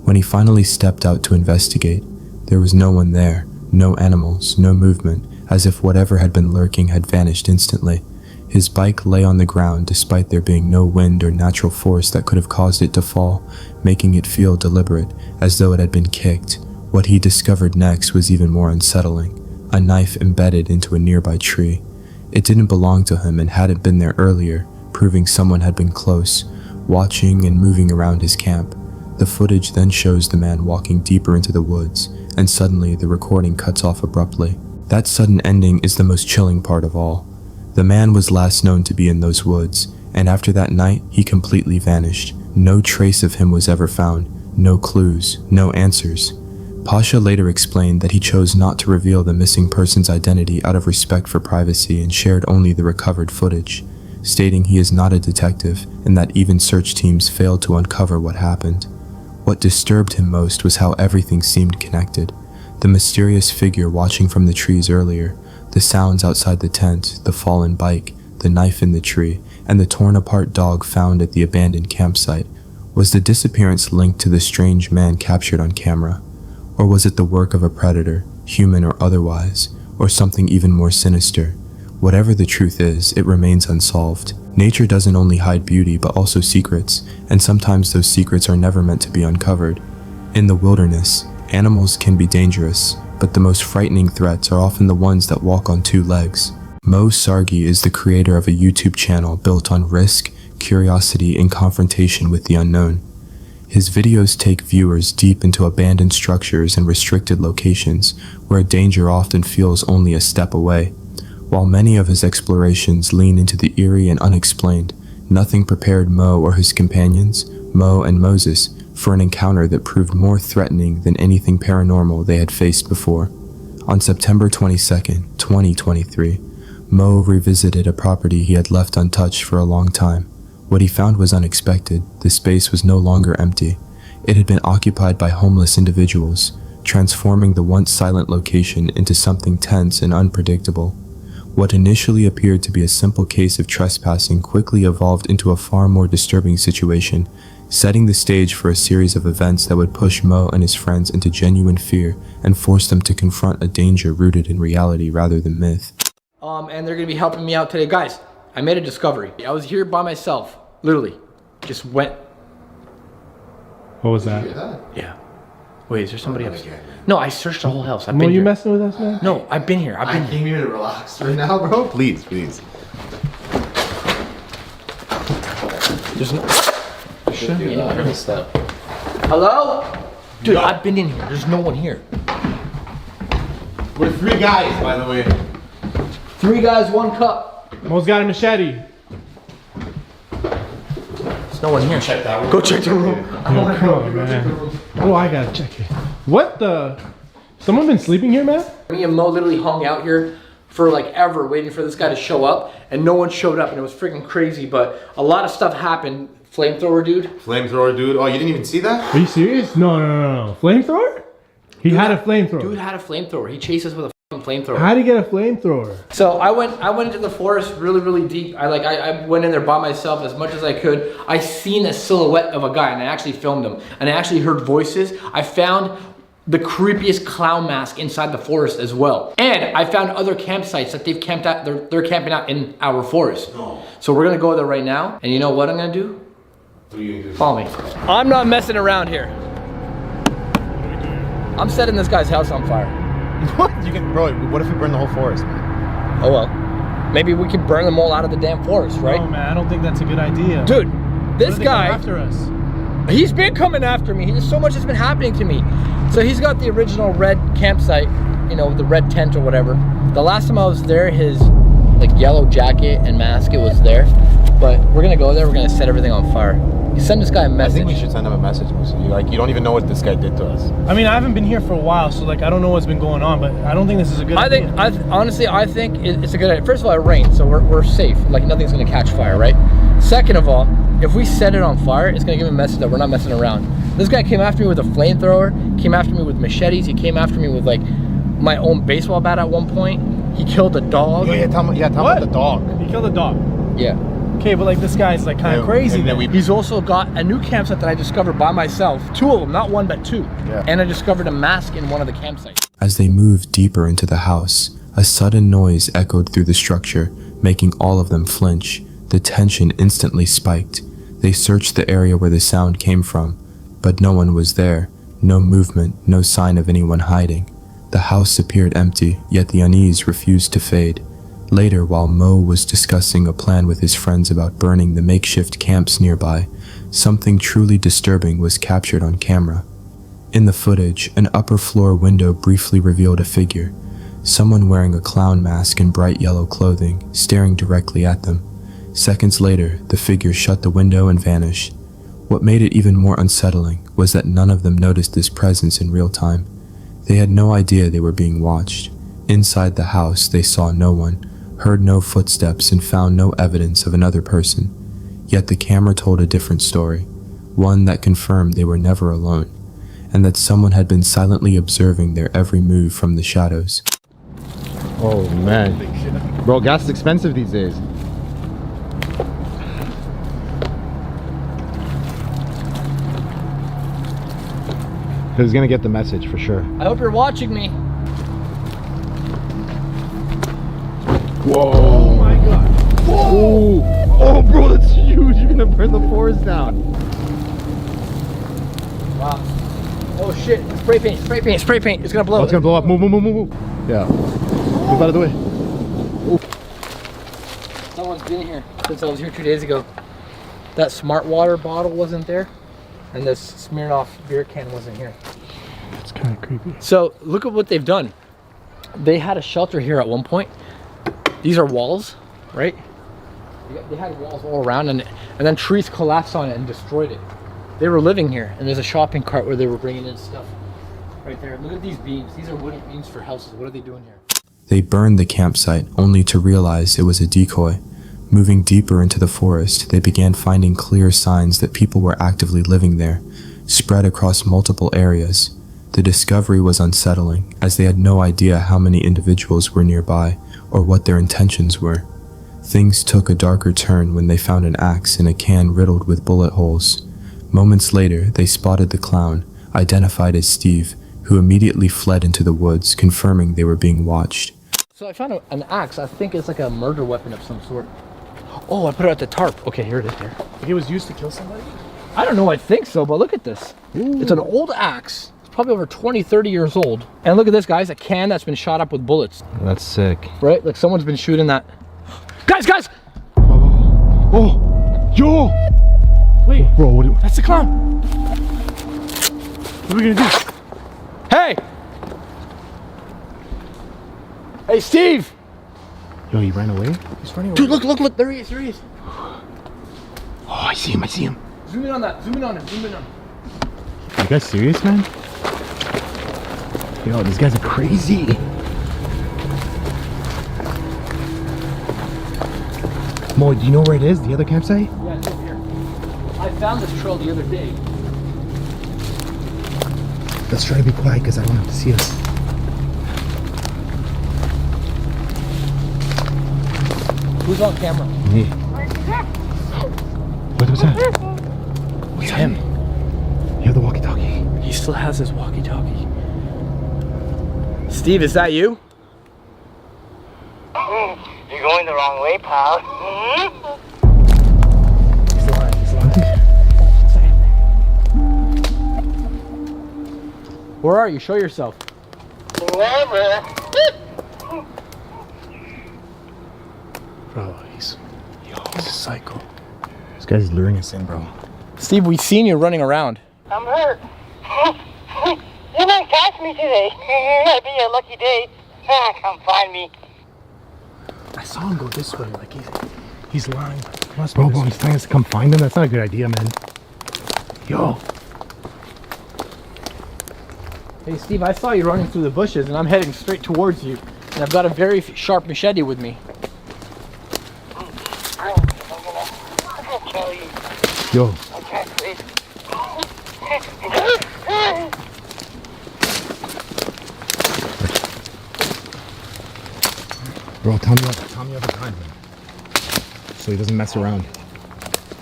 S1: When he finally stepped out to investigate, there was no one there, no animals, no movement, as if whatever had been lurking had vanished instantly. His bike lay on the ground despite there being no wind or natural force that could have caused it to fall, making it feel deliberate, as though it had been kicked. What he discovered next was even more unsettling. A knife embedded into a nearby tree. It didn't belong to him and hadn't been there earlier, proving someone had been close, watching and moving around his camp. The footage then shows the man walking deeper into the woods, and suddenly the recording cuts off abruptly. That sudden ending is the most chilling part of all. The man was last known to be in those woods, and after that night, he completely vanished. No trace of him was ever found, no clues, no answers. Pasha later explained that he chose not to reveal the missing person's identity out of respect for privacy and shared only the recovered footage, stating he is not a detective and that even search teams failed to uncover what happened. What disturbed him most was how everything seemed connected. The mysterious figure watching from the trees earlier, the sounds outside the tent, the fallen bike, the knife in the tree, and the torn-apart dog found at the abandoned campsite. Was the disappearance linked to the strange man captured on camera? Or was it the work of a predator, human or otherwise, or something even more sinister? Whatever the truth is, it remains unsolved. Nature doesn't only hide beauty but also secrets, and sometimes those secrets are never meant to be uncovered. In the wilderness, animals can be dangerous, but the most frightening threats are often the ones that walk on two legs. Mo Sargi is the creator of a YouTube channel built on risk, curiosity, and confrontation with the unknown. His videos take viewers deep into abandoned structures and restricted locations, where danger often feels only a step away. While many of his explorations lean into the eerie and unexplained, nothing prepared Mo or his companions, Mo and Moses, for an encounter that proved more threatening than anything paranormal they had faced before. On September 22nd, 2023, Mo revisited a property he had left untouched for a long time. What he found was unexpected. The space was no longer empty. It had been occupied by homeless individuals, transforming the once silent location into something tense and unpredictable. What initially appeared to be a simple case of trespassing quickly evolved into a far more disturbing situation, setting the stage for a series of events that would push Mo and his friends into genuine fear and force them to confront a danger rooted in reality rather than myth.
S7: And they're gonna be helping me out today. Guys, I made a discovery. I was here by myself, literally. Just went.
S5: What was that?
S7: Yeah. Wait, is there somebody else? No, I searched the whole house. I've
S5: Mo,
S7: been
S5: you
S7: here.
S5: messing with us, man?
S7: No, I've been here.
S8: I came here to relax right now, bro. Please, please.
S7: There's no. There shouldn't be anyone here. Hello? Dude, I've been in here. There's no one here.
S8: We're three guys, by the way.
S7: 3 guys, 1 cup.
S5: Mo's got a machete.
S7: There's no one here.
S8: Check that room.
S7: Go check the room.
S5: Yo, come on, man. Oh, I gotta check it. What the? Someone been sleeping here, man?
S7: Me and Mo literally hung out here for like ever waiting for this guy to show up, and no one showed up, and it was freaking crazy, but a lot of stuff happened. Flamethrower dude.
S8: Flamethrower dude. Oh, you didn't even see that?
S5: Are you serious? No. Flamethrower? He had a flamethrower.
S7: Dude had a flamethrower. He chased us with a flamethrower.
S5: How'd he get a flamethrower?
S7: So I went into the forest really deep. I went in there by myself as much as I could. I seen a silhouette of a guy, and I actually filmed him, and I actually heard voices. I found the creepiest clown mask inside the forest as well, and I found other campsites that they've camped out. They're camping out in our forest.
S8: No.
S7: So we're gonna go there right now, and you know what I'm gonna do?
S8: What are you gonna do?
S7: Follow me. I'm not messing around here. I'm setting this guy's house on fire.
S8: What? You can, bro. What if we burn the whole forest, man?
S7: Oh well. Maybe we can burn them all out of the damn forest, right?
S5: Oh man, I don't think that's a good idea.
S7: Dude, this guy,
S5: after us.
S7: he's been coming after me. There's so much that's been happening to me. So he's got the original red campsite, you know, the red tent or whatever. The last time I was there, his like yellow jacket and mask, it was there. But we're gonna go there, we're gonna set everything on fire. Send this guy a
S8: I
S7: message.
S8: think we should send him a message, Musa. You don't even know what this guy did to us.
S9: I mean, I haven't been here for a while, so like I don't know what's been going on, but I don't think this is a good idea.
S7: Honestly, I think it's a good idea. First of all, it rains, so we're safe. Like nothing's gonna catch fire, right? Second of all, if we set it on fire, it's gonna give him a message that we're not messing around. This guy came after me with a flamethrower, came after me with machetes, he came after me with like my own baseball bat at one point. He killed a dog.
S8: Yeah, tell me about the dog.
S9: He killed a dog.
S7: Yeah.
S9: Okay, but like this guy's like kind of crazy.
S8: And then
S9: then.
S7: He's also got a new campsite that I discovered by myself. 2 of them, not 1 but 2.
S8: Yeah.
S7: And I discovered a mask in one of the campsites.
S1: As they moved deeper into the house, a sudden noise echoed through the structure, making all of them flinch. The tension instantly spiked. They searched the area where the sound came from, but no one was there. No movement, no sign of anyone hiding. The house appeared empty, yet the unease refused to fade. Later, while Mo was discussing a plan with his friends about burning the makeshift camps nearby, something truly disturbing was captured on camera. In the footage, an upper floor window briefly revealed a figure, someone wearing a clown mask and bright yellow clothing, staring directly at them. Seconds later, the figure shut the window and vanished. What made it even more unsettling was that none of them noticed this presence in real time. They had no idea they were being watched. Inside the house, they saw no one, heard no footsteps, and found no evidence of another person. Yet the camera told a different story, one that confirmed they were never alone, and that someone had been silently observing their every move from the shadows.
S8: Oh man, bro, gas is expensive these days. He's gonna get the message for sure.
S7: I hope you're watching me.
S8: Whoa! Oh my god! Whoa! Oh, bro, that's huge! You're gonna burn the forest down.
S7: Wow. Oh shit, spray paint, spray paint, spray paint. It's gonna blow.
S8: Oh, it's gonna blow up. Move, move, move, move, move. Yeah. Move out of the way.
S7: Someone's been here since I was here 2 days ago. That smart water bottle wasn't there, and this Smirnoff beer can wasn't here.
S8: That's kind of creepy.
S7: So look at what they've done. They had a shelter here at one point. These are walls, right? They had walls all around, and then trees collapsed on it and destroyed it. They were living here, and there's a shopping cart where they were bringing in stuff. Right there. Look at these beams. These are wooden beams for houses. What are they doing here?
S1: They burned the campsite only to realize it was a decoy. Moving deeper into the forest, they began finding clear signs that people were actively living there, spread across multiple areas. The discovery was unsettling, as they had no idea how many individuals were nearby or what their intentions were. Things took a darker turn when they found an axe in a can riddled with bullet holes. Moments later, they spotted the clown, identified as Steve, who immediately fled into the woods, confirming they were being watched.
S7: So I found an axe. I think it's like a murder weapon of some sort. Oh, I put it at the tarp. Okay, here it is there.
S9: He was used to kill somebody?
S7: I don't know, I think so, but look at this. Ooh. It's an old axe. It's probably over 20, 30 years old. And look at this, guys, a can that's been shot up with bullets.
S8: That's sick.
S7: Right? Like someone's been shooting that. Guys, guys!
S8: Oh! Yo!
S9: Wait,
S8: Bro, what do
S9: that's the clown. What are we gonna do?
S7: Hey! Hey, Steve!
S8: Yo, he ran away?
S9: He's running away.
S7: Dude, look, there he is, there he is.
S8: Oh, I see him, I see him.
S7: Zoom in on that, zoom in on him, zoom in on him.
S8: You guys serious, man? Yo, these guys are crazy. Mo, do you know where it is? The other campsite?
S7: Yeah, it's over here. I found this trail the other day.
S8: Let's try to be quiet because I don't have to see us.
S7: Who's on camera?
S8: Me. What was that?
S9: It's him.
S8: You have the walkie-talkie.
S9: He still has his walkie-talkie.
S7: Steve, is that you?
S10: You're going the wrong way, pal.
S7: He's lying, he's lying. Where are you? Show yourself.
S10: Never.
S9: Bro, he's a psycho.
S8: This guy's luring us in, bro.
S7: Steve, we've seen you running around.
S10: I'm hurt. You didn't catch me today. That'd be a lucky day. Come find me.
S9: I saw him go this way, like he's lying. Must
S8: Bro,
S9: be
S8: bro,
S9: this
S8: he's telling us to come find him. That's not a good idea, man.
S3: Yo.
S7: Hey Steve, I saw you running through the bushes and I'm heading straight towards you. And I've got a very sharp machete with me.
S10: I'm gonna kill you.
S3: Yo.
S10: Okay, please.
S8: Bro, tell me what behind him. So he doesn't mess around.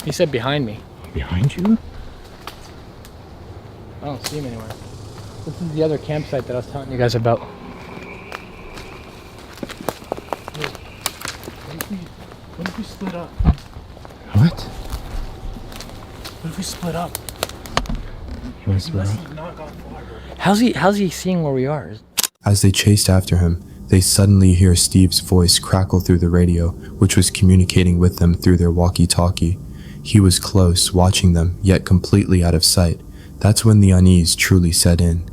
S7: He said behind me.
S8: Behind you?
S7: I don't see him anywhere. This is the other campsite that I was telling you guys about.
S9: What if we split up?
S8: What?
S9: What if we split up?
S8: You wanna split
S9: Unless
S8: up?
S9: he's not gone far.
S7: How's he seeing where we are?
S1: As they chased after him, they suddenly hear Steve's voice crackle through the radio, which was communicating with them through their walkie-talkie. He was close, watching them, yet completely out of sight. That's when the unease truly set in.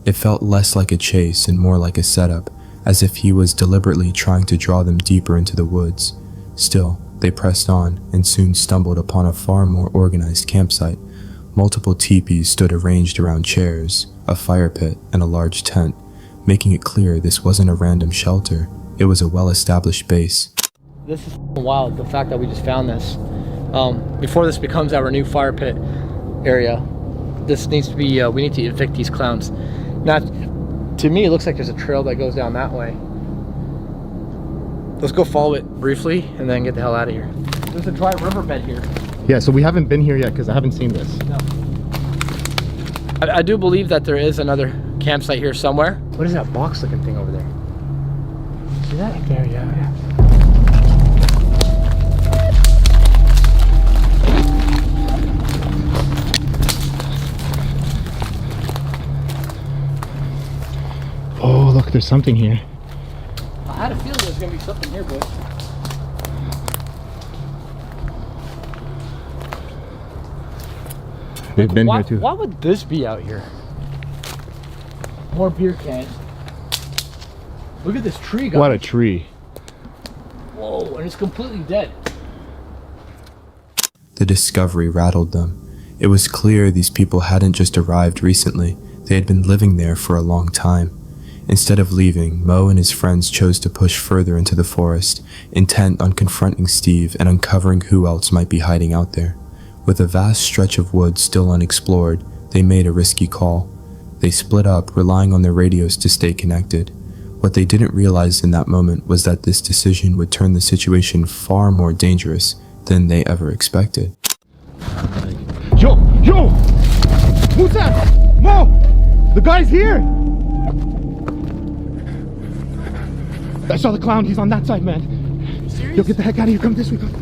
S1: It felt less like a chase and more like a setup, as if he was deliberately trying to draw them deeper into the woods. Still, they pressed on and soon stumbled upon a far more organized campsite. Multiple teepees stood arranged around chairs, a fire pit, and a large tent, making it clear this wasn't a random shelter. It was a well-established base.
S7: This is wild, the fact that we just found this. Before this becomes our new fire pit area, this needs to be, we need to evict these clowns. Now, to me, it looks like there's a trail that goes down that way. Let's go follow it briefly and then get the hell out of here. There's a dry riverbed here.
S8: Yeah, so we haven't been here yet because I haven't seen this.
S7: No. I do believe that there is another campsite here somewhere. What is that box looking thing over there? See that? Right there, yeah.
S8: Oh, look, there's something here.
S7: I had a feeling there was going to be something here, boys.
S8: They've been here too.
S7: Why would this be out here? More beer cans. Look at this tree, guys.
S8: What a tree.
S7: Whoa, and it's completely dead.
S1: The discovery rattled them. It was clear these people hadn't just arrived recently, they had been living there for a long time. Instead of leaving, Mo and his friends chose to push further into the forest, intent on confronting Steve and uncovering who else might be hiding out there. With a vast stretch of woods still unexplored, they made a risky call. They split up, relying on their radios to stay connected. What they didn't realize in that moment was that this decision would turn the situation far more dangerous than they ever expected.
S8: Yo! Who's that? Mo! The guy's here! I saw the clown. He's on that side, man.
S9: Serious?
S8: Yo, get the heck out of here. Come this way. Come.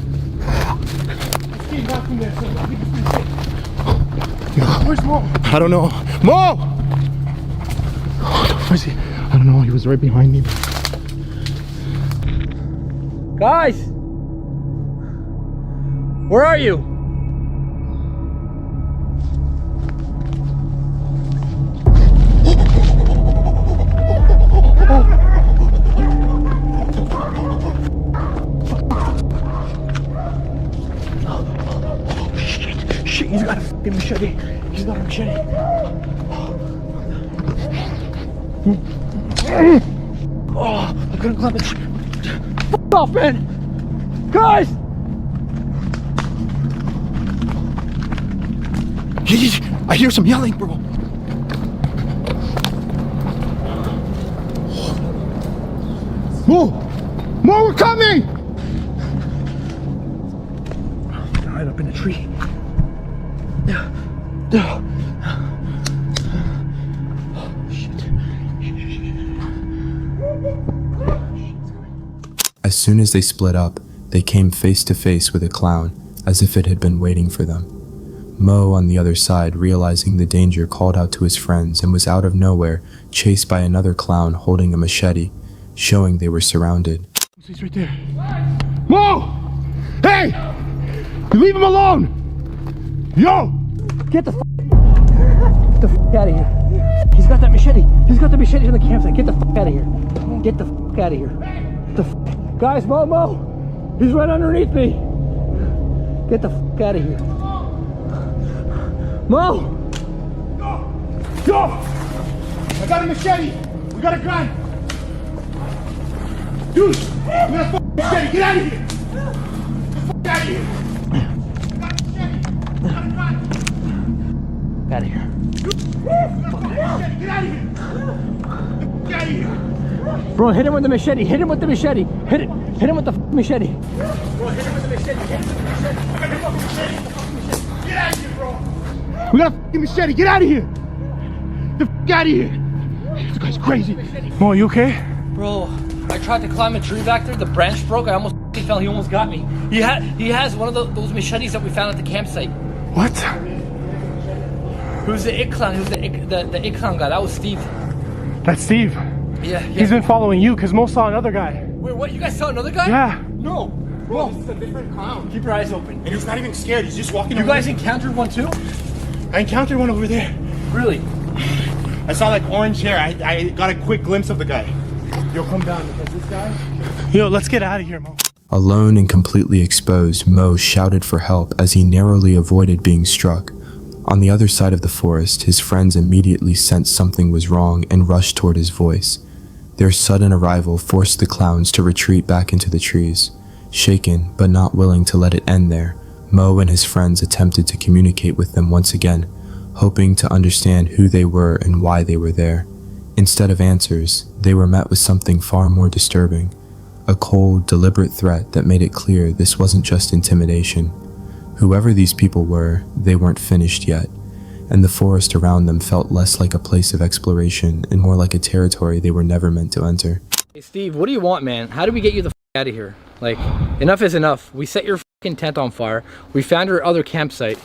S9: Came back from there, so I think it's pretty safe.
S8: Yo.
S9: Where's Mo?
S8: I don't know. Mo! Where's he? I don't know. He was right behind me.
S7: Guys! Where are you?
S9: Shit, he's got a fucking machete. He's got a machete. Oh, I couldn't climb it.
S7: F off, man! Guys!
S8: I hear some yelling, bro. Mo! Mo, we're coming!
S9: Hide up in a tree.
S1: As soon as they split up, they came face to face with a clown, as if it had been waiting for them. Mo, on the other side, realizing the danger, called out to his friends and was out of nowhere chased by another clown holding a machete, showing they were surrounded.
S8: He's right there. Mo! Hey! You leave him alone! Yo!
S7: Get the f out of here. He's got that machete. He's got the machete in the campsite. Get the f out of here. Get the f out of here. Get the f Guys, Mo! He's right underneath me. Get the f out of here. Mo!
S3: Go! I got a machete! We got a gun! Dude! We got a fucking machete! Get out of here! Get out of here! We got a machete! We got a gun!
S7: Out of here.
S3: We got a fucking machete! Get out of here! Get out of here!
S7: Bro, hit him with the machete. Hit him with the machete. Hit it. Hit him with the machete.
S3: Bro, hit him with the machete! Hit him with the machete! I got a fucking machete! Get out of here, bro! We got a fucking machete! Get out of here! The fuck out of here! This guy's crazy. Mo, you okay?
S7: Bro, I tried to climb a tree back there. The branch broke. I almost fell. He almost got me. He has one of those machetes that we found at the campsite.
S3: What?
S7: Who's the it clown? Who's the it clown guy? That was Steve.
S3: That's Steve.
S7: Yeah.
S3: He's been following you because Mo saw another guy.
S7: Wait, what? You guys saw another guy?
S3: Yeah.
S7: No.
S5: Bro, this is a different clown.
S7: Keep your eyes open.
S5: And he's not even scared. He's just walking
S7: You
S5: over.
S7: guys encountered one too?
S5: I encountered one over there.
S7: Really?
S5: I saw like orange hair. I got a quick glimpse of the guy. Yo, come down because this guy. Yo, let's get out of here, Mo.
S1: Alone and completely exposed, Mo shouted for help as he narrowly avoided being struck. On the other side of the forest, his friends immediately sensed something was wrong and rushed toward his voice. Their sudden arrival forced the clowns to retreat back into the trees. Shaken, but not willing to let it end there, Mo and his friends attempted to communicate with them once again, hoping to understand who they were and why they were there. Instead of answers, they were met with something far more disturbing. A cold, deliberate threat that made it clear this wasn't just intimidation. Whoever these people were, they weren't finished yet, and the forest around them felt less like a place of exploration and more like a territory they were never meant to enter.
S7: Hey Steve, what do you want, man? How do we get you the out of here? Like, enough is enough. We set your tent on fire. We found your other campsite.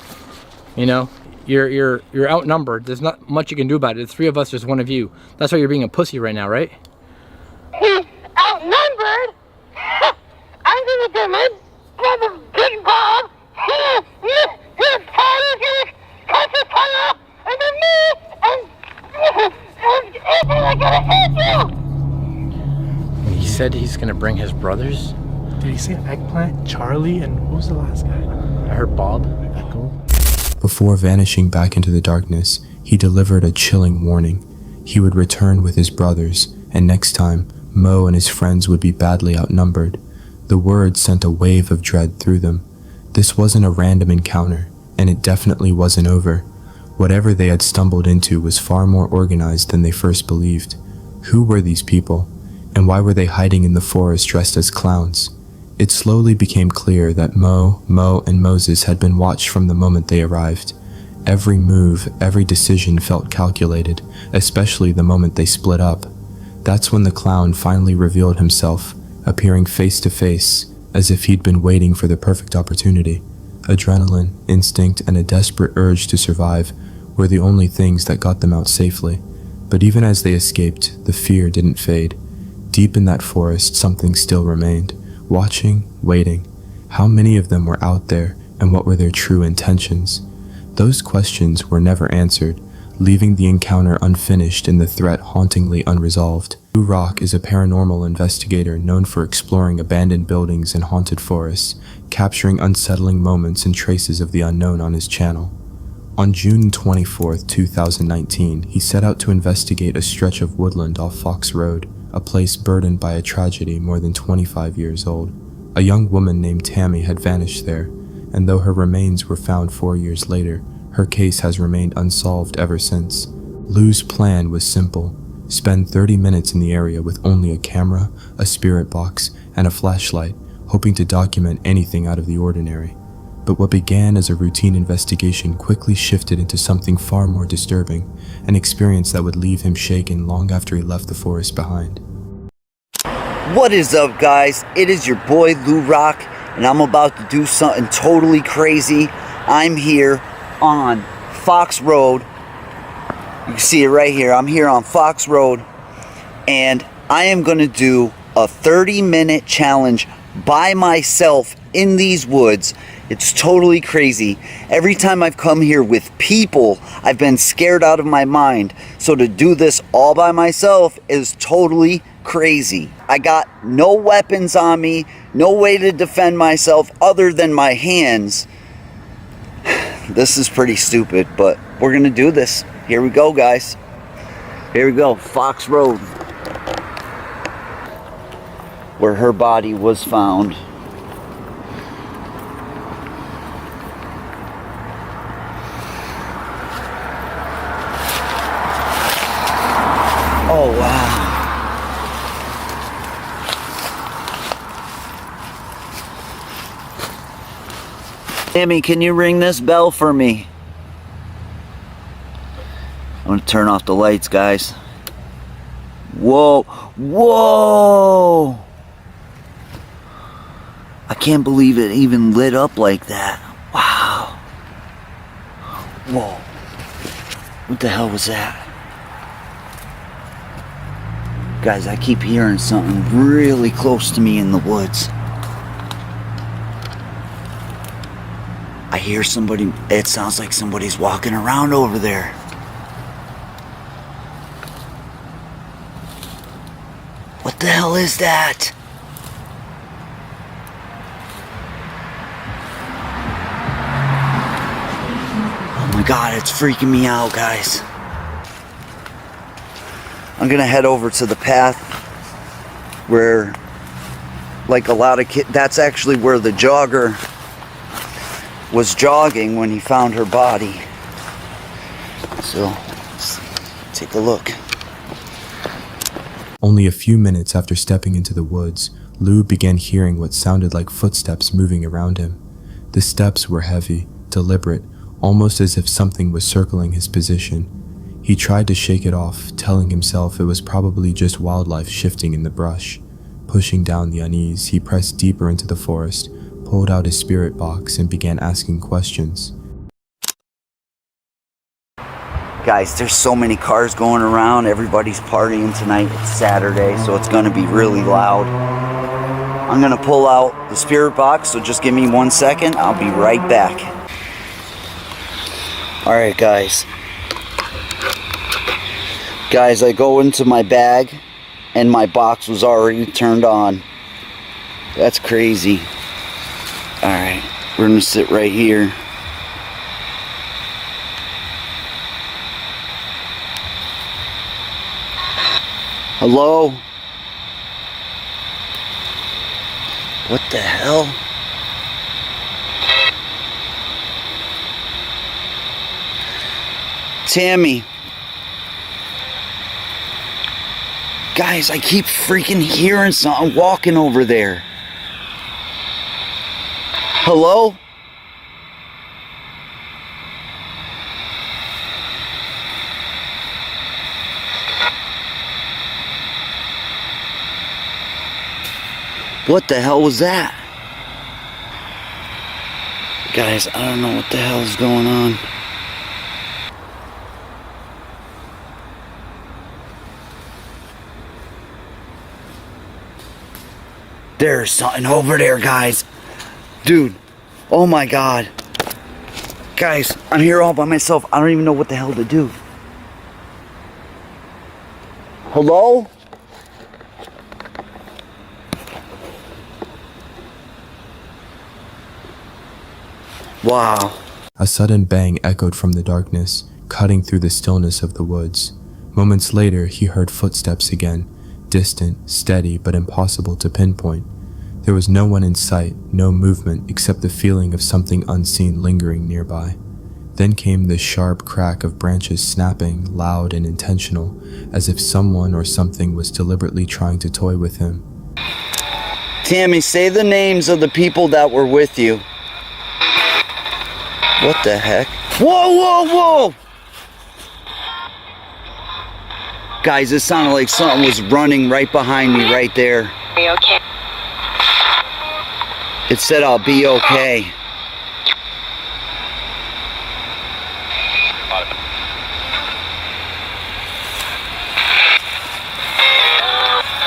S7: You know, you're outnumbered. There's not much you can do about it. The three of us, there's one of you. That's why you're being a pussy right now, right?
S10: Outnumbered? I'm gonna come in, grab a big bomb, you're tired, you're cut your tongue off, and then me, and I gotta hit you!
S7: He said he's gonna bring his brothers.
S9: Did he say Eggplant, Charlie, and who was the last guy?
S7: I heard Bob. Echo.
S1: Before vanishing back into the darkness, he delivered a chilling warning. He would return with his brothers, and next time, Mo and his friends would be badly outnumbered. The word sent a wave of dread through them. This wasn't a random encounter, and it definitely wasn't over. Whatever they had stumbled into was far more organized than they first believed. Who were these people, and why were they hiding in the forest dressed as clowns? It slowly became clear that Mo, and Moses had been watched from the moment they arrived. Every move, every decision felt calculated, especially the moment they split up. That's when the clown finally revealed himself, appearing face to face, as if he'd been waiting for the perfect opportunity. Adrenaline, instinct, and a desperate urge to survive were the only things that got them out safely. But even as they escaped, the fear didn't fade. Deep in that forest, something still remained, watching, waiting. How many of them were out there, and what were their true intentions? Those questions were never answered, leaving the encounter unfinished and the threat hauntingly unresolved. Blue Rock is a paranormal investigator known for exploring abandoned buildings and haunted forests, capturing unsettling moments and traces of the unknown on his channel. On June 24, 2019, he set out to investigate a stretch of woodland off Fox Road, a place burdened by a tragedy more than 25 years old. A young woman named Tammy had vanished there, and though her remains were found 4 years later, her case has remained unsolved ever since. Lou's plan was simple: spend 30 minutes in the area with only a camera, a spirit box, and a flashlight, hoping to document anything out of the ordinary. But what began as a routine investigation quickly shifted into something far more disturbing, an experience that would leave him shaken long after he left the forest behind.
S11: What is up, guys? It is your boy Lou Rock, and I'm about to do something totally crazy. I'm here on Fox Road. You can see it right here. I'm here on Fox Road, and I am going to do a 30-minute challenge by myself in these woods. It's totally crazy. Every time I've come here with people, I've been scared out of my mind. So to do this all by myself is totally crazy. I got no weapons on me, no way to defend myself other than my hands. This is pretty stupid, but we're gonna do this. Here we go, guys. Here we go, Fox Road, where her body was found. Oh, wow. Tammy, can you ring this bell for me? I'm gonna turn off the lights, guys. Whoa, whoa! I can't believe it even lit up like that. Wow. Whoa. What the hell was that? Guys, I keep hearing something really close to me in the woods. I hear somebody, it sounds like somebody's walking around over there. What the hell is that? Oh my God, it's freaking me out, guys. I'm gonna head over to the path where, like a lot of kids, that's actually where the jogger was jogging when he found her body. So, let's take a look.
S1: Only a few minutes after stepping into the woods, Lou began hearing what sounded like footsteps moving around him. The steps were heavy, deliberate, almost as if something was circling his position. He tried to shake it off, telling himself it was probably just wildlife shifting in the brush. Pushing down the unease, he pressed deeper into the forest, pulled out his spirit box, and began asking questions.
S11: Guys, there's so many cars going around. Everybody's partying tonight. It's Saturday, so it's gonna be really loud. I'm gonna pull out the spirit box, so just give me 1 second. I'll be right back. All right, guys. Guys, I go into my bag and my box was already turned on. That's crazy. All right, we're gonna sit right here. Hello? What the hell? Tammy. Guys, I keep freaking hearing something walking over there. Hello? What the hell was that? Guys, I don't know what the hell is going on. There's something over there, guys. Dude, oh my God. Guys, I'm here all by myself. I don't even know what the hell to do. Hello? Wow.
S1: A sudden bang echoed from the darkness, cutting through the stillness of the woods. Moments later, he heard footsteps again, distant, steady, but impossible to pinpoint. There was no one in sight, no movement except the feeling of something unseen lingering nearby. Then came the sharp crack of branches snapping, loud and intentional, as if someone or something was deliberately trying to toy with him.
S11: Tammy, say the names of the people that were with you. What the heck? Whoa, whoa, whoa! Guys, it sounded like something was running right behind me right there.
S10: Are you okay?
S11: It said I'll be okay.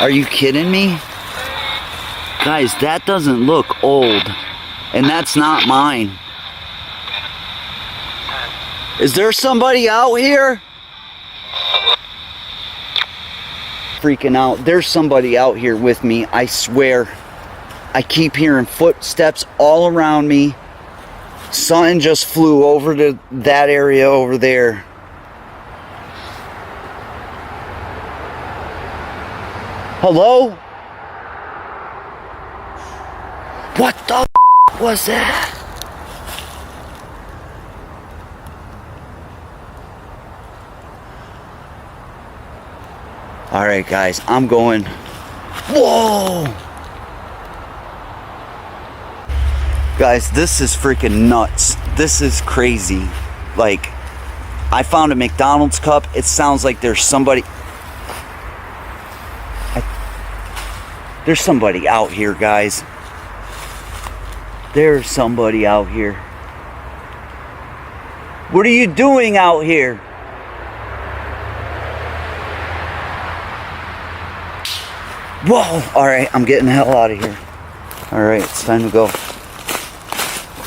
S11: Are you kidding me? Guys, that doesn't look old. And that's not mine. Is there somebody out here? Freaking out. There's somebody out here with me, I swear. I keep hearing footsteps all around me. Something just flew over to that area over there. Hello? What the was that? Alright guys, I'm going. Whoa! Guys, this is freaking nuts. This is crazy. Like, I found a McDonald's cup. It sounds like there's somebody. There's somebody out here, guys. There's somebody out here. What are you doing out here? Whoa! Alright, I'm getting the hell out of here. Alright, it's time to go.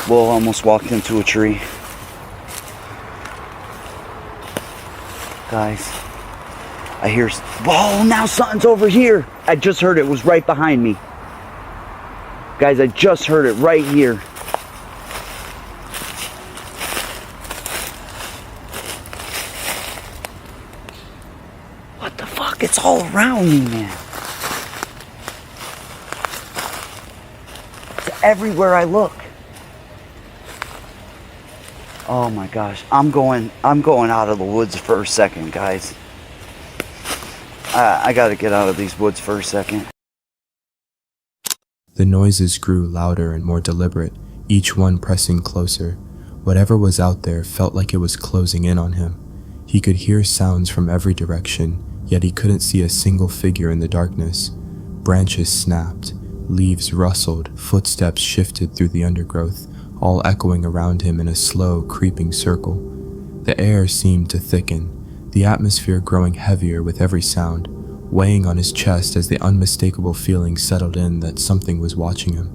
S11: Whoa, almost walked into a tree. Guys, I hear. Whoa, now something's over here. I just heard it was right behind me. Guys, I just heard it right here. What the fuck? It's all around me, man. It's everywhere I look. Oh my gosh, I'm going out of the woods for a second, guys. I gotta get out of these woods for a second.
S1: The noises grew louder and more deliberate, each one pressing closer. Whatever was out there felt like it was closing in on him. He could hear sounds from every direction, yet he couldn't see a single figure in the darkness. Branches snapped, leaves rustled, footsteps shifted through the undergrowth, all echoing around him in a slow, creeping circle. The air seemed to thicken, the atmosphere growing heavier with every sound, weighing on his chest as the unmistakable feeling settled in that something was watching him.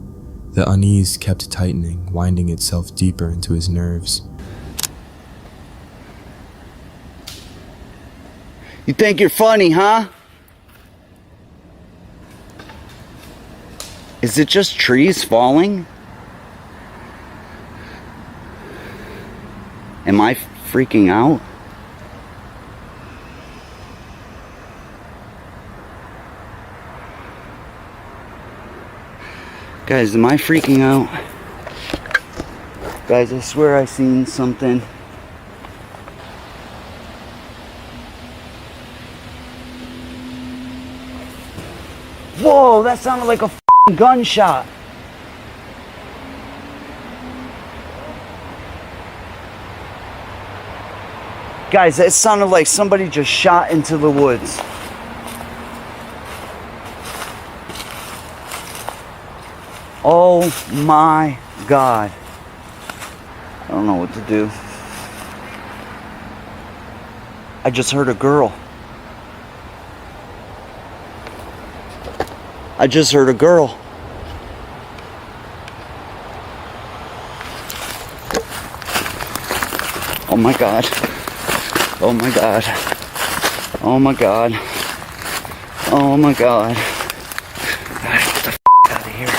S1: The unease kept tightening, winding itself deeper into his nerves.
S11: You think you're funny, huh? Is it just trees falling? Am I freaking out? Guys, am I freaking out? Guys, I swear I seen something. Whoa, that sounded like a f***ing gunshot. Guys, it sounded like somebody just shot into the woods. Oh my God. I don't know what to do. I just heard a girl. I just heard a girl. Oh my God. Oh my God. Oh my God. Oh my God. Alright, get the f*** out of here.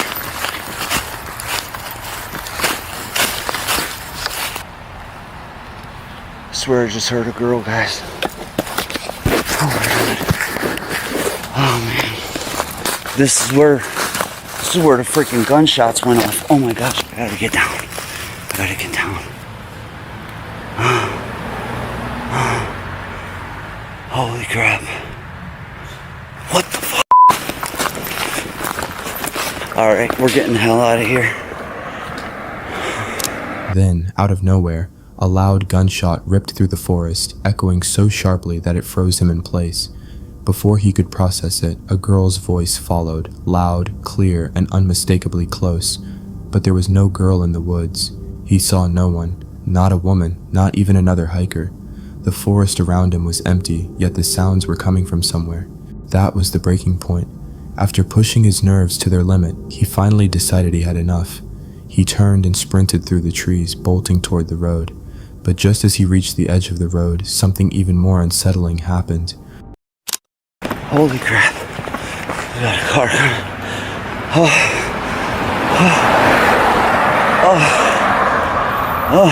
S11: I swear I just heard a girl, guys. Oh my God. Oh man. This is where the freaking gunshots went off. Oh my gosh, I gotta get down. I gotta get down. Holy crap. What the fuck? Alright, we're getting the hell out of here.
S1: Then, out of nowhere, a loud gunshot ripped through the forest, echoing so sharply that it froze him in place. Before he could process it, a girl's voice followed, loud, clear, and unmistakably close. But there was no girl in the woods. He saw no one, not a woman, not even another hiker. The forest around him was empty, yet the sounds were coming from somewhere. That was the breaking point. After pushing his nerves to their limit, he finally decided he had enough. He turned and sprinted through the trees, bolting toward the road. But just as he reached the edge of the road, something even more unsettling happened.
S11: Holy crap. I got a car. Oh. Oh,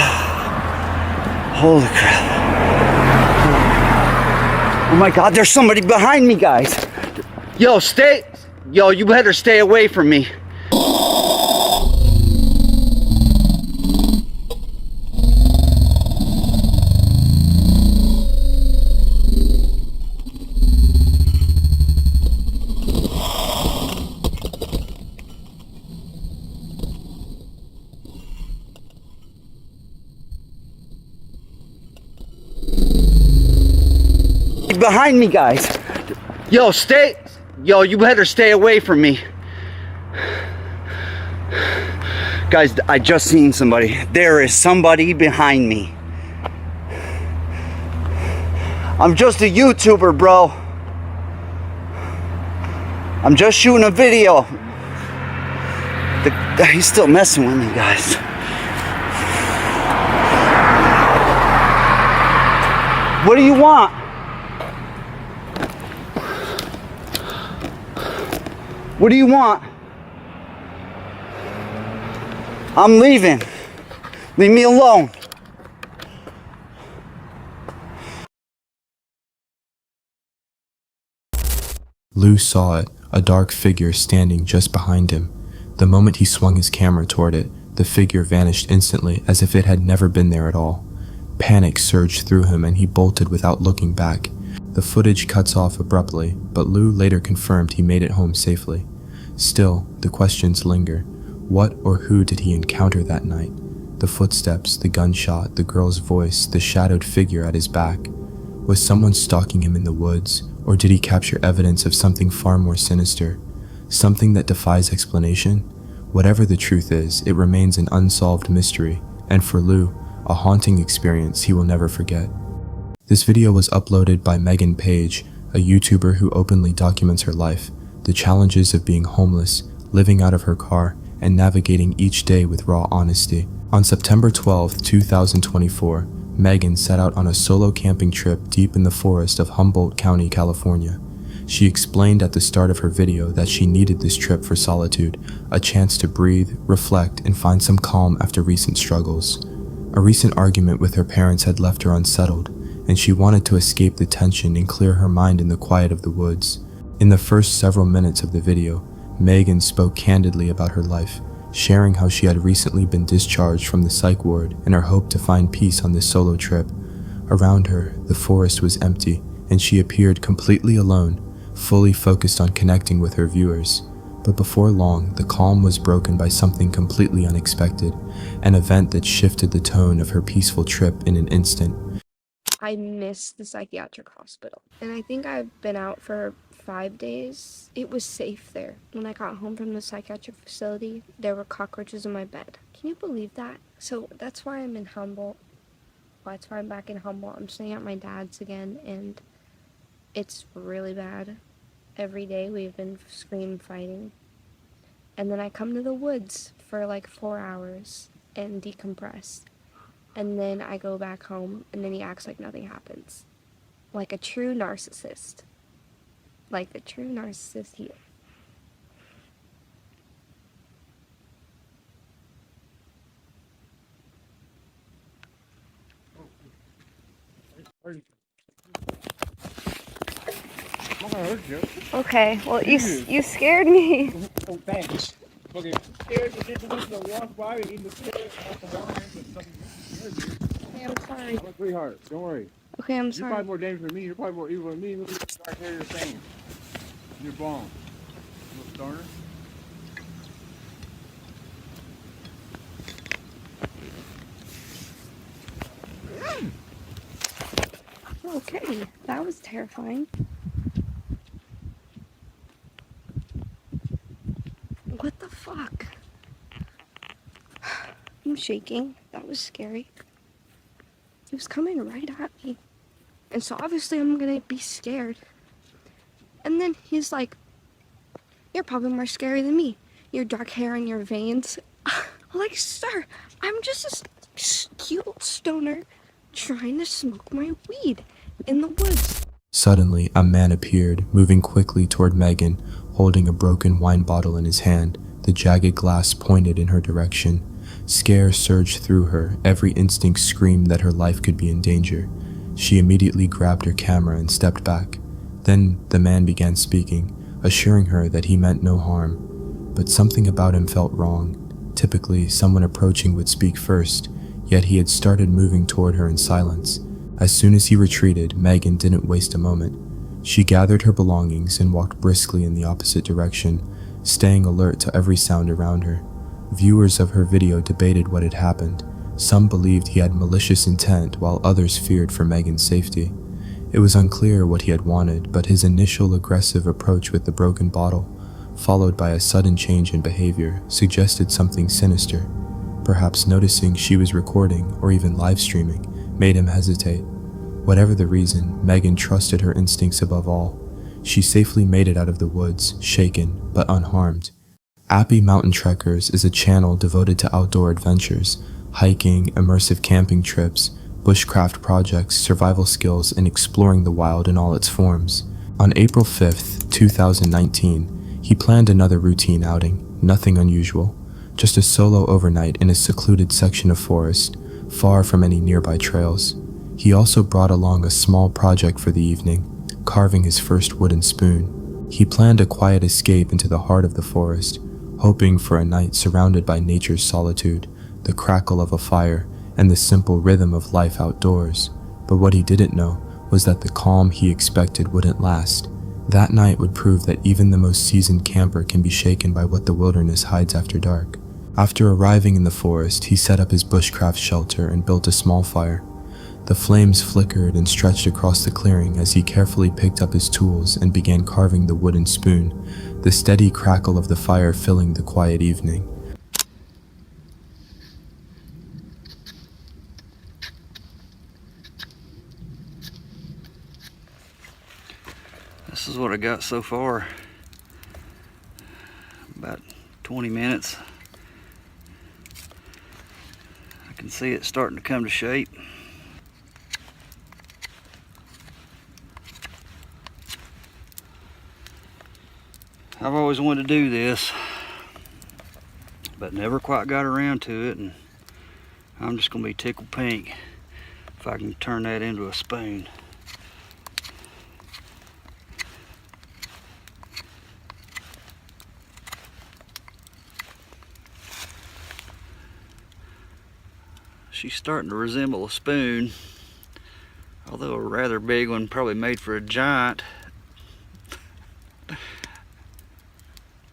S11: holy crap. Oh my God, there's somebody behind me, guys. Yo, you better stay away from me. Behind me, guys. Yo, you better stay away from me. Guys, I just seen somebody. There is somebody behind me. I'm just a YouTuber, bro. I'm just shooting a video. He's still messing with me, guys. What do you want? What do you want? I'm leaving. Leave me alone.
S1: Lou saw it, a dark figure standing just behind him. The moment he swung his camera toward it, the figure vanished instantly as if it had never been there at all. Panic surged through him and he bolted without looking back. The footage cuts off abruptly, but Lou later confirmed he made it home safely. Still, the questions linger. What or who did he encounter that night? The footsteps, the gunshot, the girl's voice, the shadowed figure at his back. Was someone stalking him in the woods, or did he capture evidence of something far more sinister? Something that defies explanation? Whatever the truth is, it remains an unsolved mystery, and for Lou, a haunting experience he will never forget. This video was uploaded by Megan Page, a YouTuber who openly documents her life, the challenges of being homeless, living out of her car, and navigating each day with raw honesty. On September 12, 2024, Megan set out on a solo camping trip deep in the forest of Humboldt County, California. She explained at the start of her video that she needed this trip for solitude, a chance to breathe, reflect, and find some calm after recent struggles. A recent argument with her parents had left her unsettled, and she wanted to escape the tension and clear her mind in the quiet of the woods. In the first several minutes of the video, Megan spoke candidly about her life, sharing how she had recently been discharged from the psych ward and her hope to find peace on this solo trip. Around her, the forest was empty, and she appeared completely alone, fully focused on connecting with her viewers. But before long, the calm was broken by something completely unexpected, an event that shifted the tone of her peaceful trip in an instant.
S12: I miss the psychiatric hospital, and I think I've been out for 5 days. It was safe there. When I got home from the psychiatric facility, there were cockroaches in my bed. Can you believe that? So that's why I'm in Humboldt. That's why I'm back in Humboldt. I'm staying at my dad's again, and it's really bad. Every day we've been scream fighting. And then I come to the woods for like 4 hours and decompress. And then I go back home, and then he acts like nothing happens. Like a true narcissist. Like the true narcissist he is. Okay, well, you scared me.
S8: Oh, thanks. Okay. Scared you didn't want to walk by and eat the stairs.
S12: Okay, I'm sorry.
S8: I'm a sweetheart. Don't worry.
S12: Okay, I'm
S8: You're
S12: sorry.
S8: probably more dangerous than me. You're probably more evil than me. Look at the dark hair you're saying. You're bomb. Little stoner.
S12: Okay, that was terrifying. What the fuck? I'm shaking. That was scary. He was coming right at me. And so obviously I'm gonna be scared. And then he's like, "You're probably more scary than me. Your dark hair and your veins." Like, sir, I'm just a cute stoner trying to smoke my weed in the woods.
S1: Suddenly, a man appeared, moving quickly toward Megan, holding a broken wine bottle in his hand, the jagged glass pointed in her direction. Scare surged through her, every instinct screamed that her life could be in danger. She immediately grabbed her camera and stepped back. Then the man began speaking, assuring her that he meant no harm. But something about him felt wrong. Typically, someone approaching would speak first, yet he had started moving toward her in silence. As soon as he retreated, Megan didn't waste a moment. She gathered her belongings and walked briskly in the opposite direction, staying alert to every sound around her. Viewers of her video debated what had happened. Some believed he had malicious intent, while others feared for Megan's safety. It was unclear what he had wanted, but his initial aggressive approach with the broken bottle, followed by a sudden change in behavior, suggested something sinister. Perhaps noticing she was recording or even live streaming made him hesitate. Whatever the reason, Megan trusted her instincts above all. She safely made it out of the woods, shaken but unharmed. Appy Mountain Trekkers is a channel devoted to outdoor adventures, hiking, immersive camping trips, bushcraft projects, survival skills, and exploring the wild in all its forms. On April 5th, 2019, he planned another routine outing, nothing unusual, just a solo overnight in a secluded section of forest, far from any nearby trails. He also brought along a small project for the evening, carving his first wooden spoon. He planned a quiet escape into the heart of the forest, hoping for a night surrounded by nature's solitude, the crackle of a fire, and the simple rhythm of life outdoors. But what he didn't know was that the calm he expected wouldn't last. That night would prove that even the most seasoned camper can be shaken by what the wilderness hides after dark. After arriving in the forest, he set up his bushcraft shelter and built a small fire. The flames flickered and stretched across the clearing as he carefully picked up his tools and began carving the wooden spoon, the steady crackle of the fire filling the quiet evening.
S13: This is what I got so far. About 20 minutes. I can see it starting to come to shape. I've always wanted to do this, but never quite got around to it, and I'm just gonna be tickled pink if I can turn that into a spoon. She's starting to resemble a spoon, although a rather big one, probably made for a giant.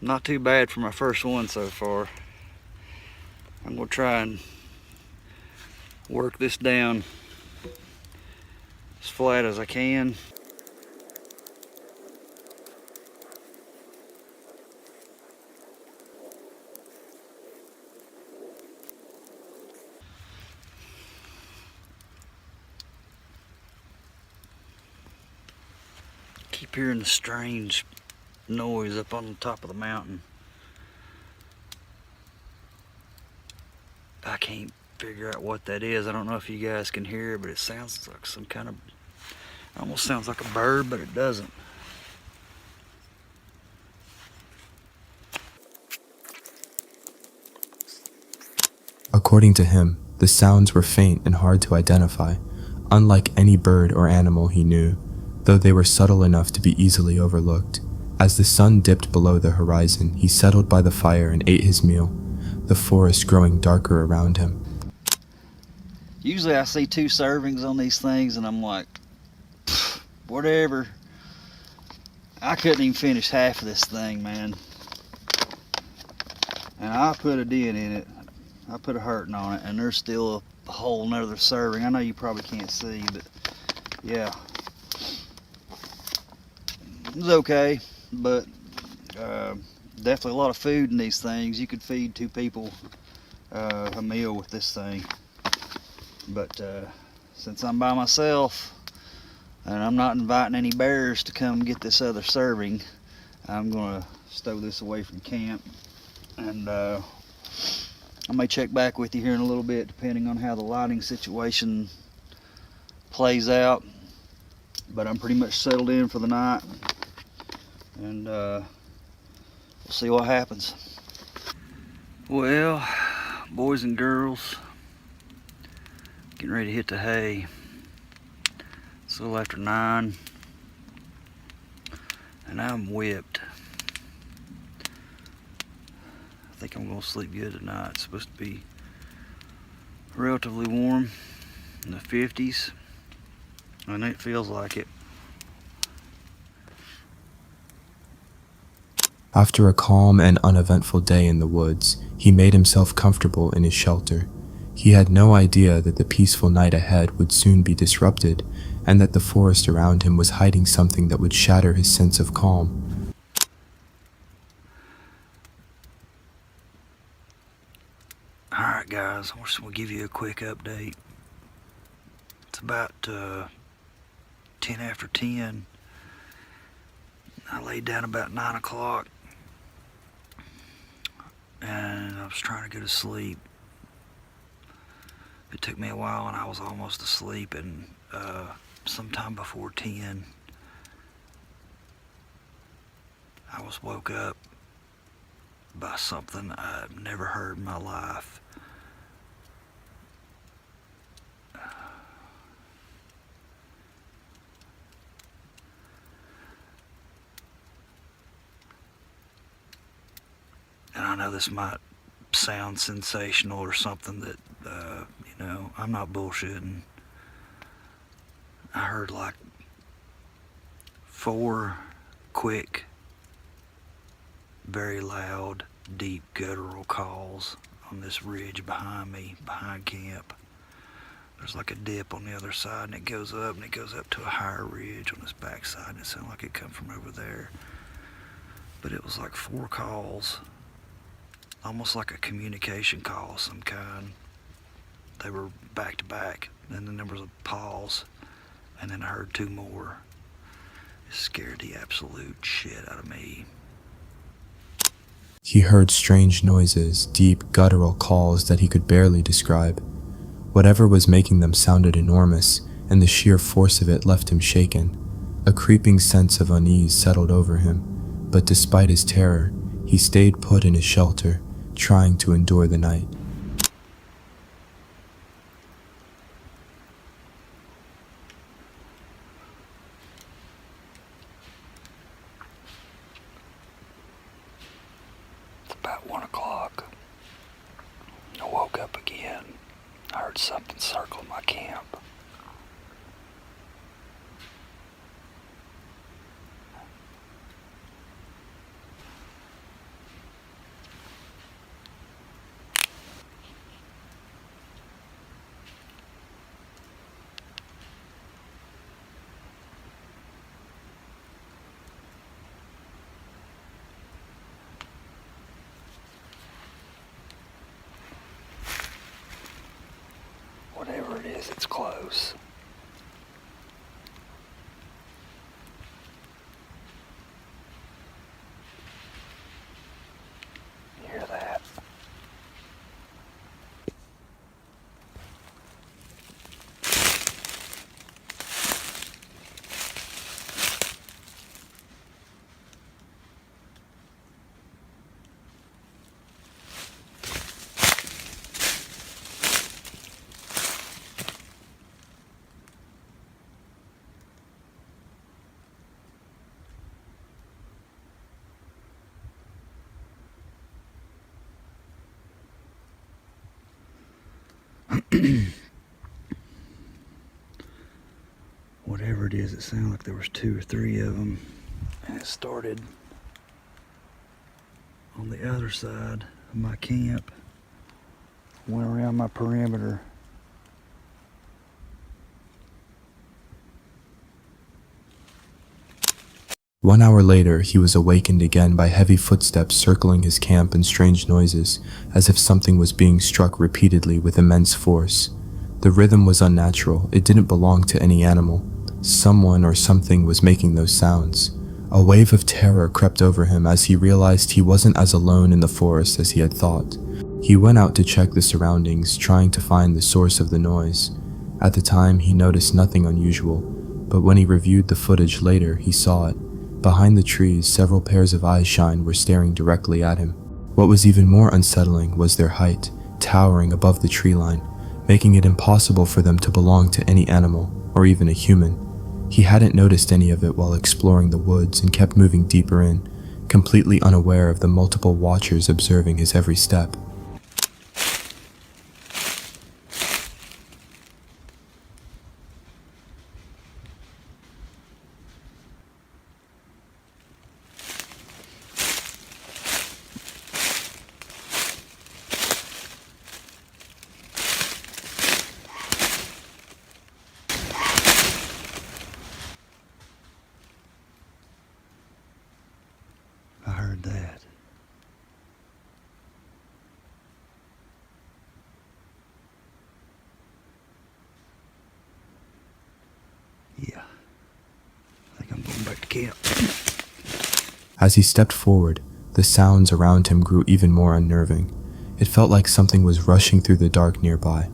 S13: Not too bad for my first one so far. I'm gonna try and work this down as flat as I can. Keep hearing the strange noise up on the top of the mountain. I can't figure out what that is. I don't know if you guys can hear it, but it sounds like some kind of, almost sounds like a bird, but it doesn't.
S1: According to him, the sounds were faint and hard to identify, unlike any bird or animal he knew, though they were subtle enough to be easily overlooked. As the sun dipped below the horizon, he settled by the fire and ate his meal, the forest growing darker around him.
S13: Usually I see 2 servings on these things and I'm like, whatever. I couldn't even finish half of this thing, man. And I put a dent in it. I put a hurting on it, and there's still a whole nother serving. I know you probably can't see, but yeah. It was okay, but definitely a lot of food in these things. You could feed 2 people a meal with this thing. But since I'm by myself and I'm not inviting any bears to come get this other serving, I'm gonna stow this away from camp, and I may check back with you here in a little bit depending on how the lighting situation plays out. But I'm pretty much settled in for the night, and we'll see what happens. Well, boys and girls, getting ready to hit the hay. It's a little after 9, and I'm whipped. I think I'm gonna sleep good tonight. It's supposed to be relatively warm in the 50s, and it feels like it.
S1: After a calm and uneventful day in the woods, he made himself comfortable in his shelter. He had no idea that the peaceful night ahead would soon be disrupted, and that the forest around him was hiding something that would shatter his sense of calm.
S13: Alright guys, I just want to give you a quick update. It's about 10 after 10. I laid down about 9 o'clock, and I was trying to go to sleep. It took me a while, and I was almost asleep, and sometime before 10, I was woke up by something I've never heard in my life. And I know this might sound sensational or something that, you know, I'm not bullshitting. I heard like 4 quick, very loud, deep guttural calls on this ridge behind me, behind camp. There's like a dip on the other side, and it goes up to a higher ridge on this backside, and it sounded like it come from over there. But it was like 4 calls, almost like a communication call of some kind. They were back to back, and then there was a pause, and then I heard 2 more. It scared the absolute shit out of me.
S1: He heard strange noises, deep, guttural calls that he could barely describe. Whatever was making them sounded enormous, and the sheer force of it left him shaken. A creeping sense of unease settled over him, but despite his terror, he stayed put in his shelter, trying to endure the night.
S13: About 1 o'clock, I woke up again. I heard something circle my camp. Whatever it is, it's close. You hear that? Whatever it is, it sounded like there was 2 or 3 of them, and it started on the other side of my camp, went around my perimeter.
S1: One hour later, he was awakened again by heavy footsteps circling his camp and strange noises, as if something was being struck repeatedly with immense force. The rhythm was unnatural. It didn't belong to any animal. Someone or something was making those sounds. A wave of terror crept over him as he realized he wasn't as alone in the forest as he had thought. He went out to check the surroundings, trying to find the source of the noise. At the time, he noticed nothing unusual, but when he reviewed the footage later, he saw it. Behind the trees, several pairs of eyes were staring directly at him. What was even more unsettling was their height. towering above the tree line, making it impossible for them to belong to any animal or even a human. He hadn't noticed any of it while exploring the woods and kept moving deeper in, completely unaware of the multiple watchers observing his every step.
S13: I heard that. Yeah. I think I'm going back to camp.
S1: As he stepped forward, the sounds around him grew even more unnerving. It felt like something was rushing through the dark nearby.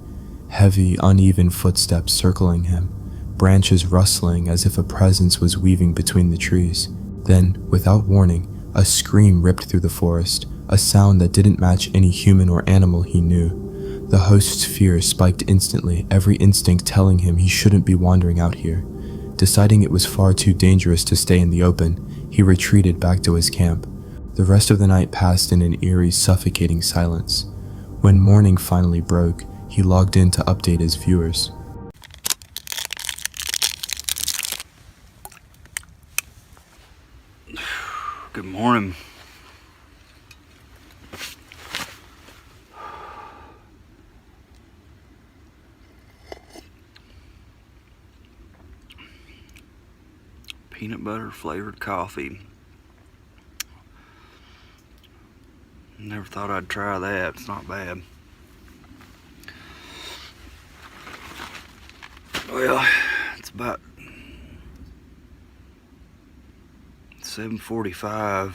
S1: Heavy, uneven footsteps circling him, branches rustling as if a presence was weaving between the trees. Then, without warning, a scream ripped through the forest, a sound that didn't match any human or animal he knew. The host's fear spiked instantly, every instinct telling him he shouldn't be wandering out here. Deciding it was far too dangerous to stay in the open, he retreated back to his camp. The rest of the night passed in an eerie, suffocating silence. When morning finally broke, he logged in to update his viewers.
S13: Good morning. Peanut butter flavored coffee. Never thought I'd try that. It's not bad. Well, it's about 7:45.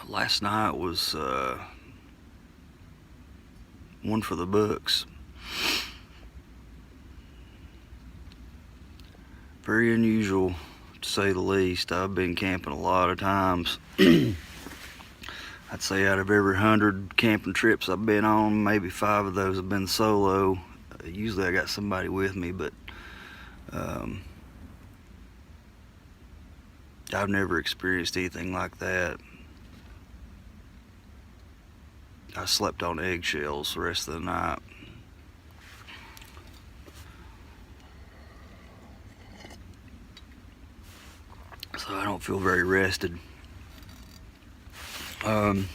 S13: Last night was one for the books. Very unusual, to say the least. I've been camping a lot of times. I'd say out of every 100 camping trips I've been on, maybe 5 of those have been solo. Usually I got somebody with me, but I've never experienced anything like that. I slept on eggshells the rest of the night. So I don't feel very rested. I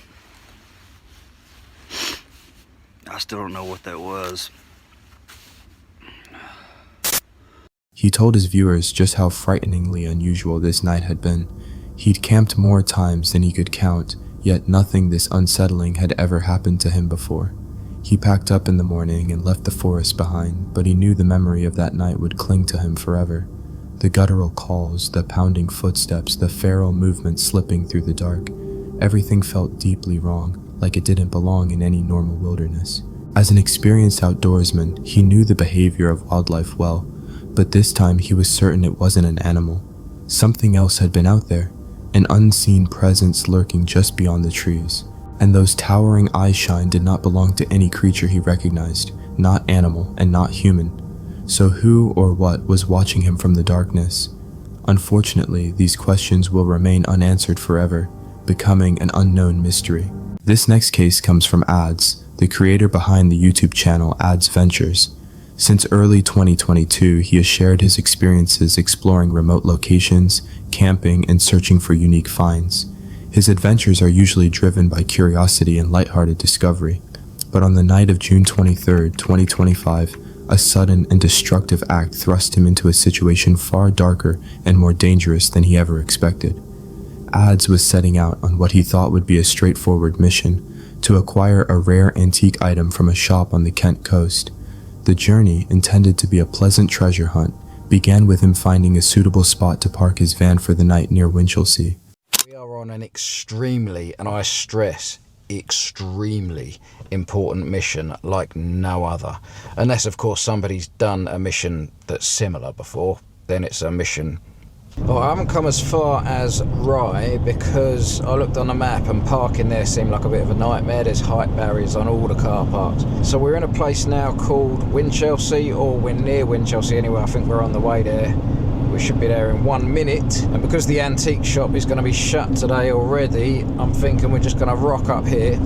S13: still don't know what that was.
S1: He told his viewers just how frighteningly unusual this night had been. He'd camped more times than he could count, yet nothing this unsettling had ever happened to him before. He packed up in the morning and left the forest behind, but he knew the memory of that night would cling to him forever. The guttural calls, the pounding footsteps, the feral movement slipping through the dark. Everything felt deeply wrong, like it didn't belong in any normal wilderness. As an experienced outdoorsman, he knew the behavior of wildlife well, but this time he was certain it wasn't an animal. Something else had been out there, an unseen presence lurking just beyond the trees. And those towering eyeshine did not belong to any creature he recognized, not animal and not human. So who or what was watching him from the darkness? Unfortunately, these questions will remain unanswered forever, becoming an unknown mystery. This next case comes from Ads, the creator behind the YouTube channel Ads Ventures. Since early 2022, he has shared his experiences exploring remote locations, camping, and searching for unique finds. His adventures are usually driven by curiosity and lighthearted discovery. But on the night of June 23, 2025, a sudden and destructive act thrust him into a situation far darker and more dangerous than he ever expected. Ads was setting out on what he thought would be a straightforward mission, to acquire a rare antique item from a shop on the Kent coast. The journey, intended to be a pleasant treasure hunt, began with him finding a suitable spot to park his van for the night near Winchelsea.
S14: We are on an extremely, and I stress, extremely important mission like no other. Unless, of course, somebody's done a mission that's similar before, then it's a mission Well, I haven't come as far as Rye because I looked on the map and parking there seemed like a bit of a nightmare. There's height barriers on all the car parks. So we're in a place now called Winchelsea, or we're near Winchelsea anyway. I think we're on the way there. We should be there in 1 minute. And because the antique shop is going to be shut today already, I'm thinking we're just going to rock up here,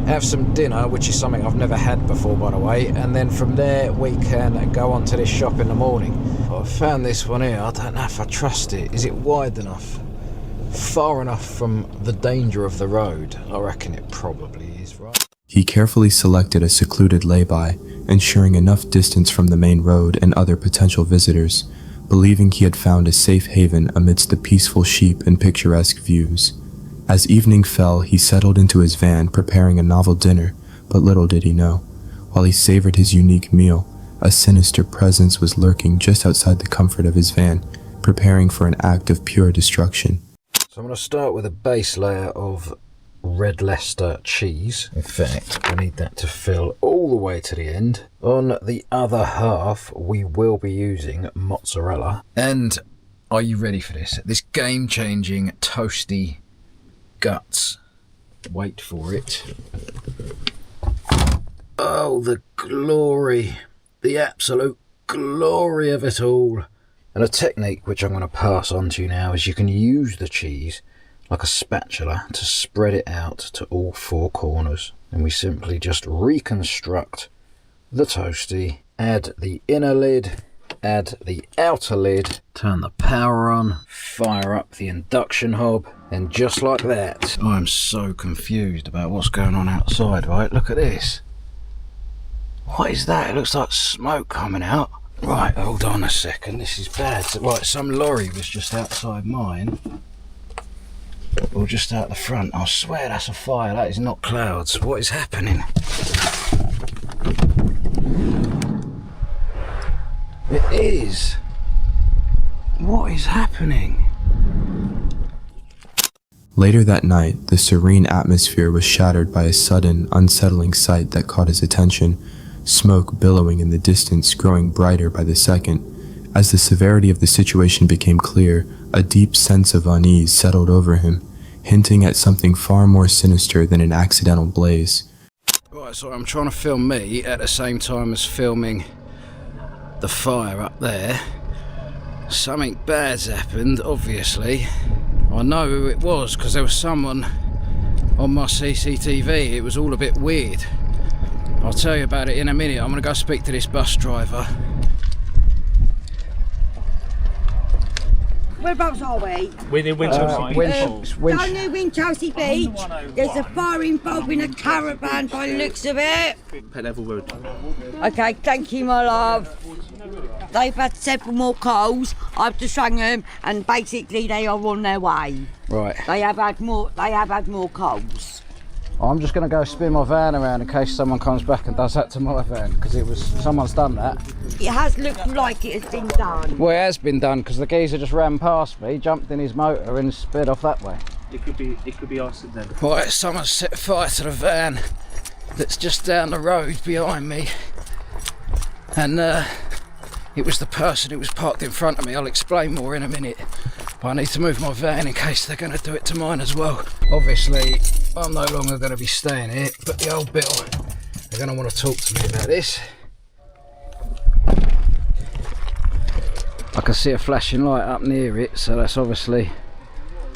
S14: have some dinner, which is something I've never had before, by the way, and then from there we can go on to this shop in the morning. I found this one here. I don't know if I trust it. Is it wide enough? Far enough from the danger of the road? I reckon it probably is, right?
S1: He carefully selected a secluded lay-by, ensuring enough distance from the main road and other potential visitors, believing he had found a safe haven amidst the peaceful sheep and picturesque views. As evening fell, he settled into his van, preparing a novel dinner, but little did he know. While he savored his unique meal, a sinister presence was lurking just outside the comfort of his van, preparing for an act of pure destruction.
S14: So I'm going to start with a base layer of red Leicester cheese. In fact, I need that to fill all the way to the end. On the other half, we will be using mozzarella. And are you ready for this? This game-changing toasty guts. Wait for it. Oh, the glory. The absolute glory of it all. And a technique which I'm going to pass on to you now is you can use the cheese like a spatula to spread it out to all four corners. And we simply just reconstruct the toasty, add the inner lid, add the outer lid, turn the power on, fire up the induction hob, and just like that. I'm so confused about what's going on outside, right? Look at this. What is that? It looks like smoke coming out. Right, hold on a second, this is bad. Right, some lorry was just outside mine. Or just out the front. I swear that's a fire, that is not clouds. What is happening? It is. What is happening?
S1: Later that night, the serene atmosphere was shattered by a sudden, unsettling sight that caught his attention, smoke billowing in the distance, growing brighter by the second. As the severity of the situation became clear, a deep sense of unease settled over him, hinting at something far more sinister than an accidental blaze.
S14: Right, so I'm trying to film me at the same time as filming the fire up there. Something bad's happened, obviously. I know who it was because there was someone on my CCTV. It was all a bit weird. I'll tell you about it in a minute. I'm going to go speak to this bus driver.
S15: Whereabouts are we?
S9: We're in Winchelsea.
S15: Down near Winchelsea Beach. There's a fire involving a caravan by the looks of it.
S9: Pet Level Road.
S15: Okay, thank you, my love. They've had several more calls. I've just rang them, and basically they are on their way.
S14: Right.
S15: They have had more calls.
S14: I'm just going to go spin my van around in case someone comes back and does that to my van, because someone's done that.
S15: It has looked like it has been done.
S14: Well, it has been done because the geezer just ran past me, jumped in his motor and sped off that way.
S9: It could be arson then.
S14: Right, someone set fire to the van that's just down the road behind me, and it was the person who was parked in front of me. I'll explain more in a minute, but I need to move my van in case they're going to do it to mine as well. Obviously, I'm no longer going to be staying here, but the old Bill, they're going to want to talk to me about this. I can see a flashing light up near it, so that's obviously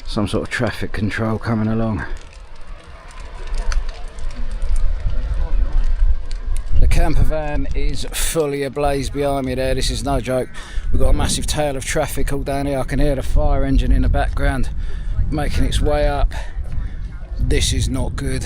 S14: some sort of traffic control coming along. The camper van is fully ablaze behind me there. This is no joke. We've got a massive tail of traffic all down here. I can hear the fire engine in the background making its way up. This is not good.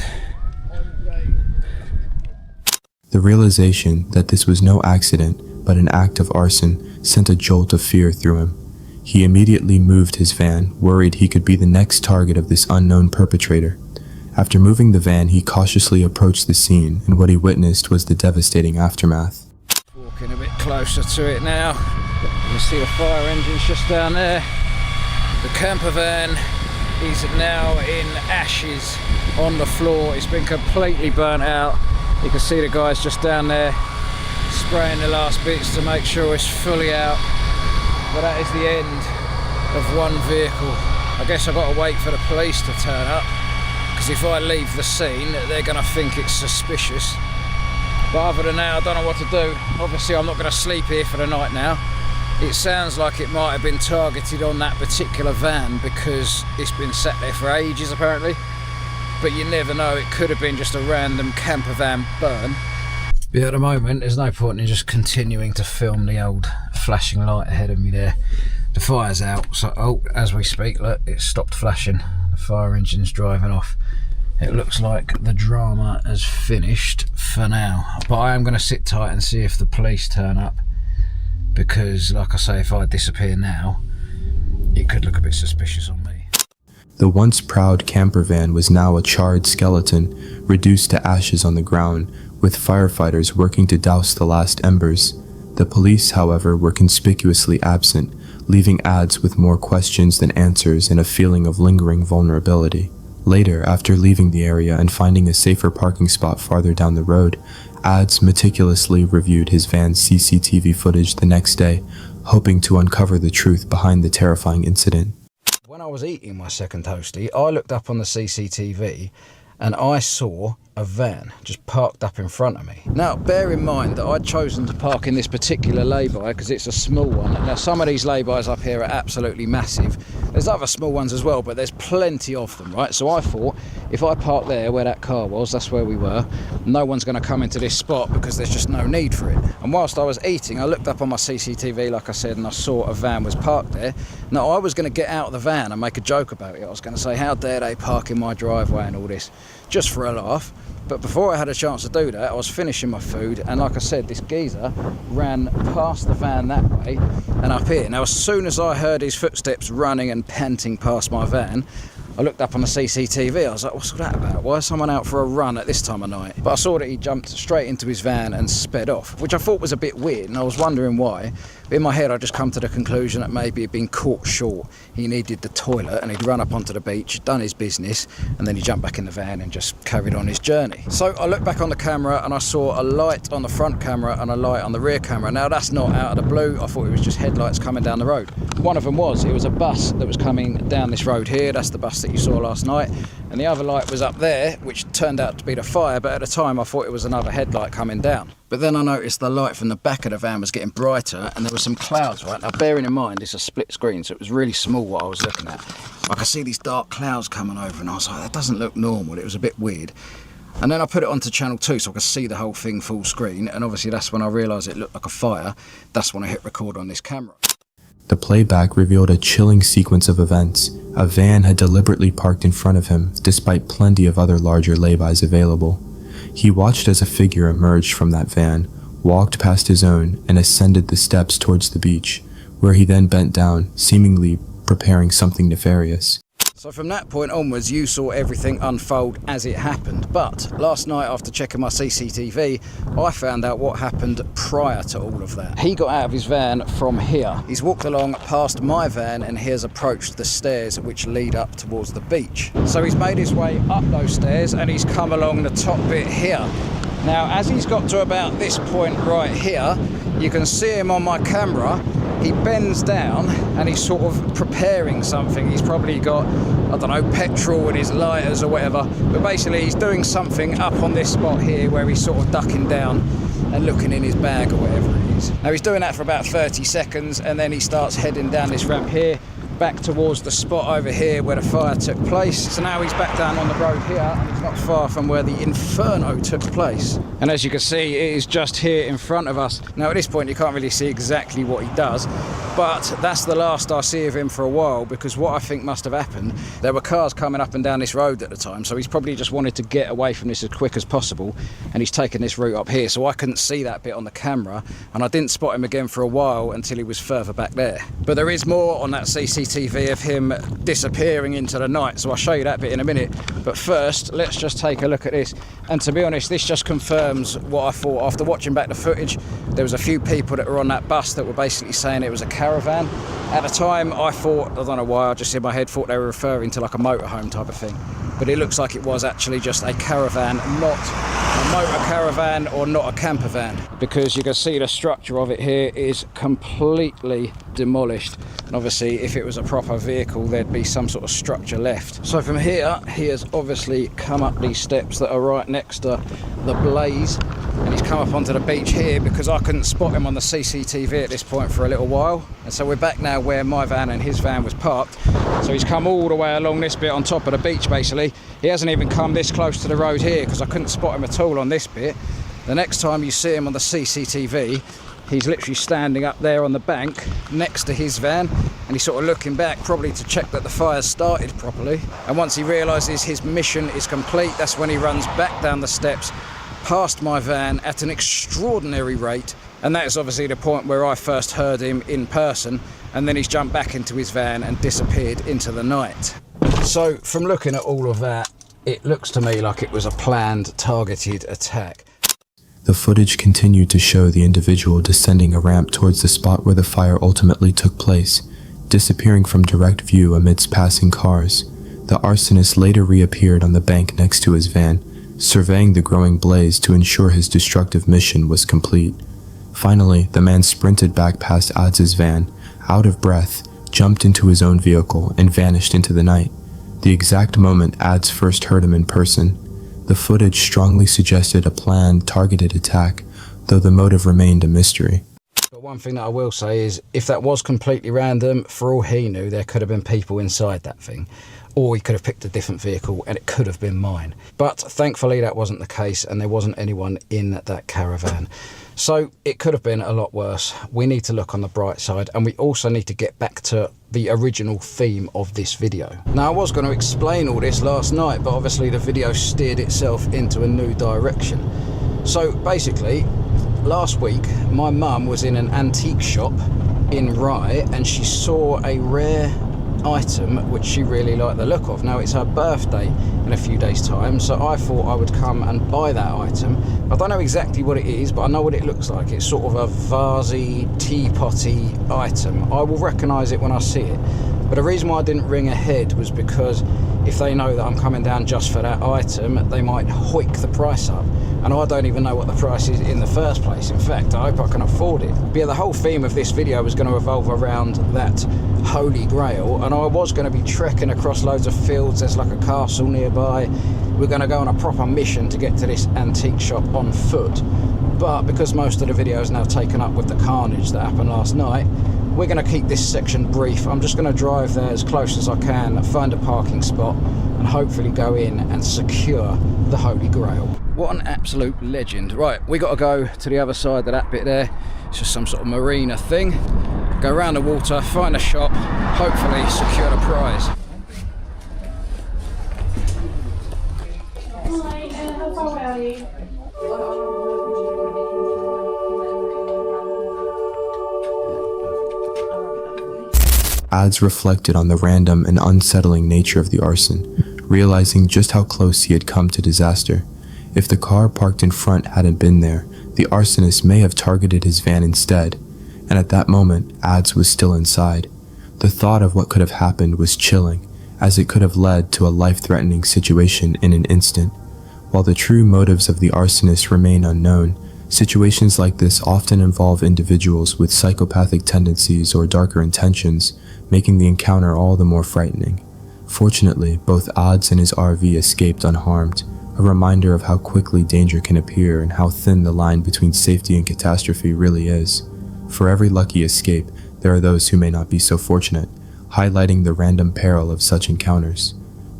S1: The realization that this was no accident, but an act of arson, sent a jolt of fear through him. He immediately moved his van, worried he could be the next target of this unknown perpetrator. After moving the van, he cautiously approached the scene, and what he witnessed was the devastating aftermath.
S14: Walking a bit closer to it now. You can see the fire engine's just down there. The camper van is now in ashes on the floor. It's been completely burnt out. You can see the guys just down there spraying the last bits to make sure it's fully out. But that is the end of one vehicle. I guess I've got to wait for the police to turn up, because if I leave the scene, they're going to think it's suspicious. But other than that, I don't know what to do. Obviously, I'm not going to sleep here for the night now. It sounds like it might have been targeted on that particular van because it's been sat there for ages, apparently. But you never know, it could have been just a random camper van burn. But at the moment, there's no point in just continuing to film the old flashing light ahead of me there. The fire's out, so as we speak, look, it's stopped flashing. The fire engine's driving off. It looks like the drama has finished for now. But I am going to sit tight and see if the police turn up, because, like I say, if I disappear now, it could look a bit suspicious on me.
S1: The once proud camper van was now a charred skeleton, reduced to ashes on the ground, with firefighters working to douse the last embers. The police, however, were conspicuously absent, leaving ads with more questions than answers and a feeling of lingering vulnerability. Later, after leaving the area and finding a safer parking spot farther down the road, ads meticulously reviewed his van's CCTV footage the next day, hoping to uncover the truth behind the terrifying incident.
S14: When I was eating my second toastie, I looked up on the CCTV and I saw a van just parked up in front of me. Now, bear in mind that I'd chosen to park in this particular lay-by because it's a small one. Now, some of these lay-bys up here are absolutely massive. There's other small ones as well, but there's plenty of them, right? So I thought, if I park there where that car was, that's where we were, no one's going to come into this spot because there's just no need for it. And whilst I was eating, I looked up on my CCTV, like I said, and I saw a van was parked there. Now, I was going to get out of the van and make a joke about it. I was going to say, how dare they park in my driveway and all this, just for a laugh. But before I had a chance to do that, I was finishing my food, and like I said, this geezer ran past the van that way and up here. Now, as soon as I heard his footsteps running and panting past my van, I looked up on the CCTV. I was like, what's all that about? Why is someone out for a run at this time of night? But I saw that he jumped straight into his van and sped off, which I thought was a bit weird, and I was wondering why. But in my head, I just come to the conclusion that maybe he'd been caught short. He needed the toilet, and he'd run up onto the beach, done his business, and then he jumped back in the van and just carried on his journey. So I looked back on the camera, and I saw a light on the front camera and a light on the rear camera. Now, that's not out of the blue. I thought it was just headlights coming down the road. One of them was. It was a bus that was coming down this road here. That's the bus that you saw last night. And the other light was up there, which turned out to be the fire, but at the time I thought it was another headlight coming down. But then I noticed the light from the back of the van was getting brighter, and there were some clouds, right? Now, bearing in mind, it's a split screen, so it was really small what I was looking at. I could see these dark clouds coming over, and I was like, that doesn't look normal. It was a bit weird. And then I put it onto channel 2 so I could see the whole thing full screen, and obviously that's when I realised it looked like a fire. That's when I hit record on this camera.
S1: The playback revealed a chilling sequence of events. A van had deliberately parked in front of him, despite plenty of other larger laybys available. He watched as a figure emerged from that van, walked past his own, and ascended the steps towards the beach, where he then bent down, seemingly preparing something nefarious.
S14: So from that point onwards, you saw everything unfold as it happened. But last night, after checking my CCTV, I found out what happened prior to all of that. He got out of his van from here. He's walked along past my van and he has approached the stairs which lead up towards the beach. So he's made his way up those stairs and he's come along the top bit here. Now, as he's got to about this point right here, you can see him on my camera. He bends down and he's sort of preparing something. He's probably got, I don't know, petrol in his lighters or whatever. But basically he's doing something up on this spot here where he's sort of ducking down and looking in his bag or whatever it is. Now he's doing that for about 30 seconds and then he starts heading down this ramp here, back towards the spot over here where the fire took place. So now he's back down on the road here and he's not far from where the inferno took place. And as you can see, it is just here in front of us. Now at this point you can't really see exactly what he does, but that's the last I see of him for a while, because what I think must have happened, there were cars coming up and down this road at the time, so he's probably just wanted to get away from this as quick as possible and he's taken this route up here. So I couldn't see that bit on the camera and I didn't spot him again for a while until he was further back there. But there is more on that CCTV of him disappearing into the night, so I'll show you that bit in a minute. But first, let's just take a look at this. And to be honest, this just confirms what I thought after watching back the footage. There was a few people that were on that bus that were basically saying it was a caravan. At the time, I thought, I don't know why, I just in my head thought they were referring to like a motorhome type of thing. But it looks like it was actually just a caravan, not a a motor caravan or not a camper van, because you can see the structure of it here is completely demolished. And obviously if it was a proper vehicle, there'd be some sort of structure left. So from here, he has obviously come up these steps that are right next to the blaze, and he's come up onto the beach here because I couldn't spot him on the CCTV at this point for a little while. And so we're back now where my van and his van was parked. So he's come all the way along this bit on top of the beach basically. He hasn't even come this close to the road here because I couldn't spot him at all on this bit. The next time you see him on the CCTV, he's literally standing up there on the bank next to his van, and he's sort of looking back probably to check that the fire's started properly. And once he realises his mission is complete, that's when he runs back down the steps past my van at an extraordinary rate. And that is obviously the point where I first heard him in person, and then he's jumped back into his van and disappeared into the night. So from looking at all of that, it looks to me like it was a planned, targeted attack.
S1: The footage continued to show the individual descending a ramp towards the spot where the fire ultimately took place, disappearing from direct view amidst passing cars. The arsonist later reappeared on the bank next to his van, surveying the growing blaze to ensure his destructive mission was complete. Finally, the man sprinted back past Adz's van, out of breath, jumped into his own vehicle, and vanished into the night. The exact moment Adz first heard him in person. The footage strongly suggested a planned, targeted attack, though the motive remained a mystery.
S14: But one thing that I will say is, if that was completely random, for all he knew, there could have been people inside that thing. Or he could have picked a different vehicle and it could have been mine. But thankfully that wasn't the case, and there wasn't anyone in that caravan. So it could have been a lot worse. We need to look on the bright side, and we also need to get back to the original theme of this video. Now, I was going to explain all this last night, but obviously the video steered itself into a new direction. So basically, last week my mum was in an antique shop in Rye, and she saw a rare item which she really liked the look of. Now, it's her birthday in a few days time, so I thought I would come and buy that item. I don't know exactly what it is, but I know what it looks like. It's sort of a vasey, teapotty item. I will recognise it when I see it. But the reason why I didn't ring ahead was because if they know that I'm coming down just for that item, they might hoik the price up. And I don't even know what the price is in the first place. In fact, I hope I can afford it. But yeah, the whole theme of this video was going to revolve around that Holy Grail, and I was going to be trekking across loads of fields. There's like a castle nearby. We're going to go on a proper mission to get to this antique shop on foot. But because most of the video is now taken up with the carnage that happened last night, we're going to keep this section brief. I'm just going to drive there as close as I can, find a parking spot, and hopefully go in and secure the Holy Grail. What an absolute legend. Right, we got to go to the other side of that bit there. It's just some sort of marina thing. Go around the water, find a shop, hopefully secure the prize.
S1: Adz reflected on the random and unsettling nature of the arson, realizing just how close he had come to disaster. If the car parked in front hadn't been there, the arsonist may have targeted his van instead, and at that moment, Adz was still inside. The thought of what could have happened was chilling, as it could have led to a life-threatening situation in an instant. While the true motives of the arsonist remain unknown, situations like this often involve individuals with psychopathic tendencies or darker intentions, making the encounter all the more frightening. Fortunately, both Adz and his RV escaped unharmed, a reminder of how quickly danger can appear and how thin the line between safety and catastrophe really is. For every lucky escape, there are those who may not be so fortunate, highlighting the random peril of such encounters.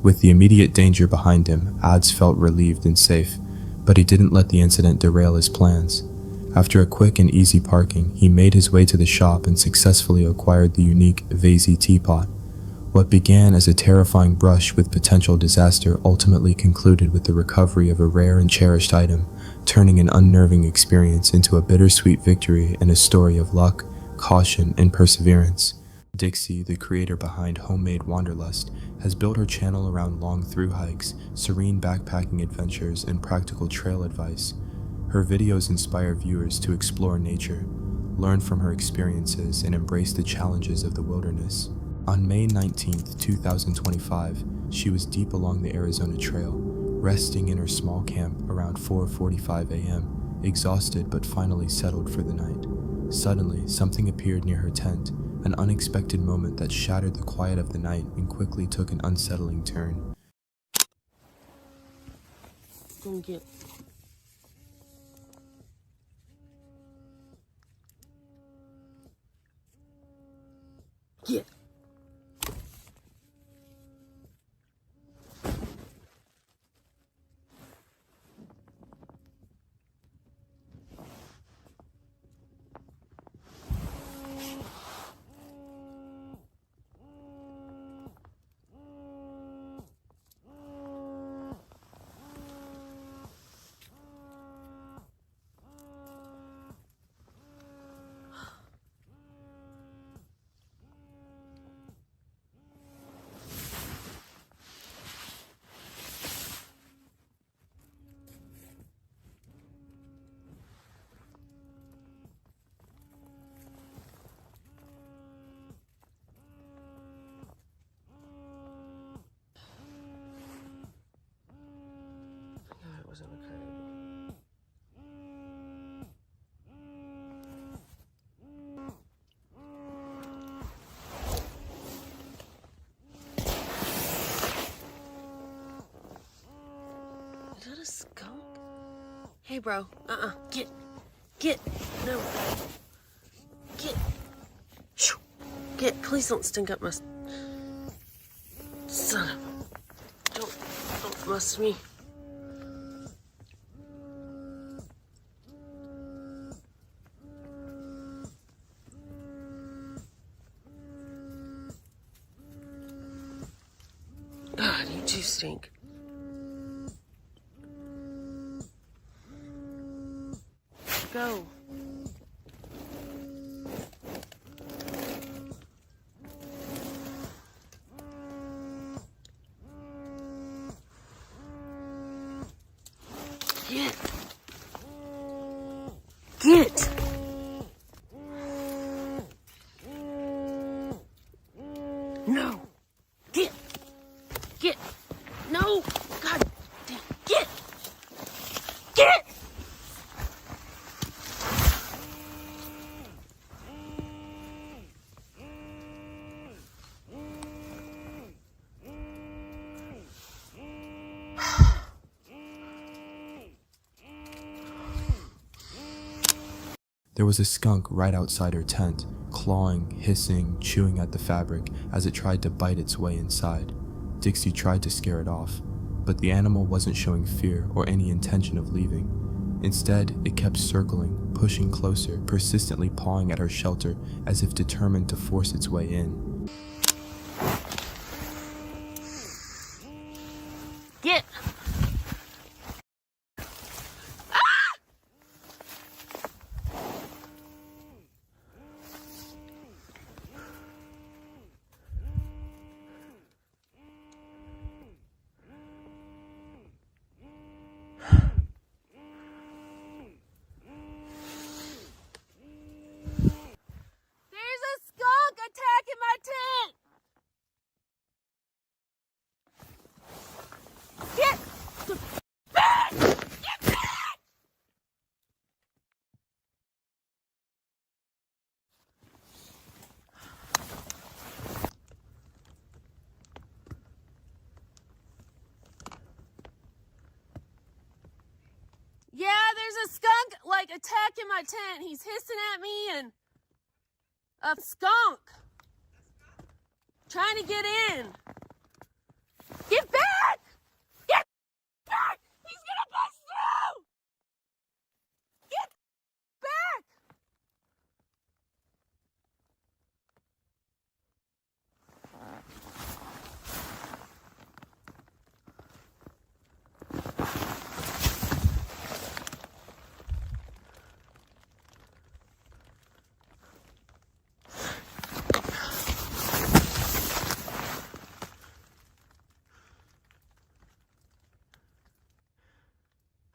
S1: With the immediate danger behind him, Adz felt relieved and safe, but he didn't let the incident derail his plans. After a quick and easy parking, he made his way to the shop and successfully acquired the unique vasey teapot. What began as a terrifying brush with potential disaster ultimately concluded with the recovery of a rare and cherished item, turning an unnerving experience into a bittersweet victory and a story of luck, caution, and perseverance. Dixie, the creator behind Homemade Wanderlust, has built her channel around long thru hikes, serene backpacking adventures, and practical trail advice. Her videos inspire viewers to explore nature, learn from her experiences, and embrace the challenges of the wilderness. On May 19, 2025, she was deep along the Arizona Trail, resting in her small camp around 4:45 a.m., exhausted but finally settled for the night. Suddenly, something appeared near her tent, an unexpected moment that shattered the quiet of the night and quickly took an unsettling turn.
S16: Go get. Get. It wasn't okay. Is that a skunk? Hey, bro. Get. No. Get. Shoo. Get. Please don't stink up my... Son of a... Don't muss me. God, you do stink. Go. Get. Get. No. Get. Get. No. God damn. Get. Get.
S1: There was a skunk right outside her tent, clawing, hissing, chewing at the fabric as it tried to bite its way inside. Dixie tried to scare it off, but the animal wasn't showing fear or any intention of leaving. Instead, it kept circling, pushing closer, persistently pawing at her shelter as if determined to force its way in.
S16: Get. Attacking my tent! Get back! Get back! Yeah, there's a skunk like attacking my tent. He's hissing at me and a skunk trying to get in. Get back! Get back! He's gonna bust through! Get back!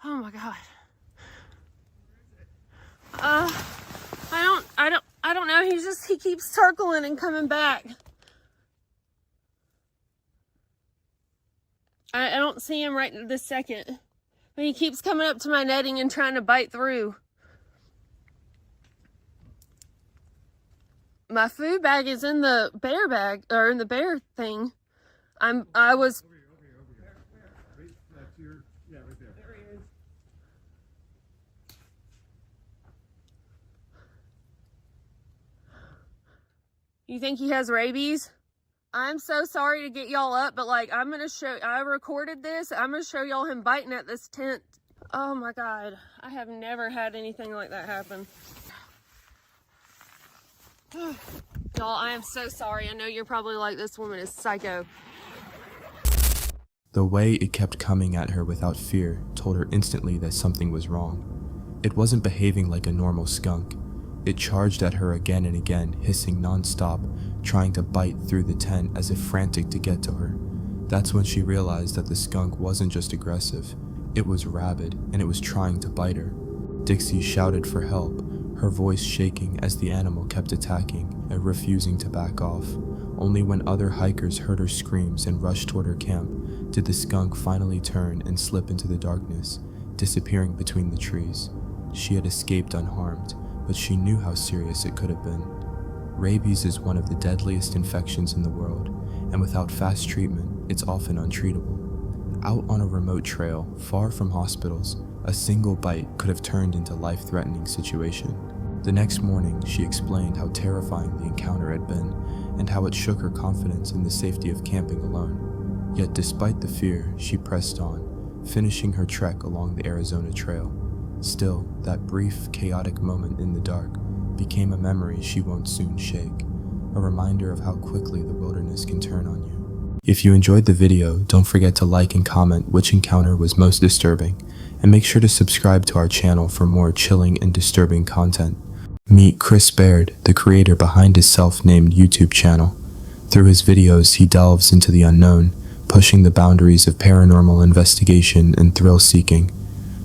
S16: Oh my God. I don't know. He keeps circling and coming back. I don't see him right this second. But he keeps coming up to my netting and trying to bite through. My food bag is in the bear bag, or in the bear thing. I was... You think he has rabies? I'm so sorry to get y'all up, but like, I'm gonna show, I recorded this. I'm gonna show y'all him biting at this tent. Oh my God. I have never had anything like that happen. Y'all, I am so sorry. I know you're probably like, this woman is psycho.
S1: The way it kept coming at her without fear told her instantly that something was wrong. It wasn't behaving like a normal skunk. It charged at her again and again, hissing non-stop, trying to bite through the tent as if frantic to get to her. That's when she realized that the skunk wasn't just aggressive, it was rabid and it was trying to bite her. Dixie shouted for help, her voice shaking as the animal kept attacking and refusing to back off. Only when other hikers heard her screams and rushed toward her camp did the skunk finally turn and slip into the darkness, disappearing between the trees. She had escaped unharmed, but she knew how serious it could have been. Rabies is one of the deadliest infections in the world, and without fast treatment, it's often untreatable. Out on a remote trail, far from hospitals, a single bite could have turned into a life-threatening situation. The next morning, she explained how terrifying the encounter had been, and how it shook her confidence in the safety of camping alone. Yet despite the fear, she pressed on, finishing her trek along the Arizona Trail. Still, that brief, chaotic moment in the dark became a memory she won't soon shake, a reminder of how quickly the wilderness can turn on you. If you enjoyed the video, don't forget to like and comment which encounter was most disturbing, and make sure to subscribe to our channel for more chilling and disturbing content. Meet Chris Baird, the creator behind his self-named YouTube channel. Through his videos, he delves into the unknown, pushing the boundaries of paranormal investigation and thrill-seeking.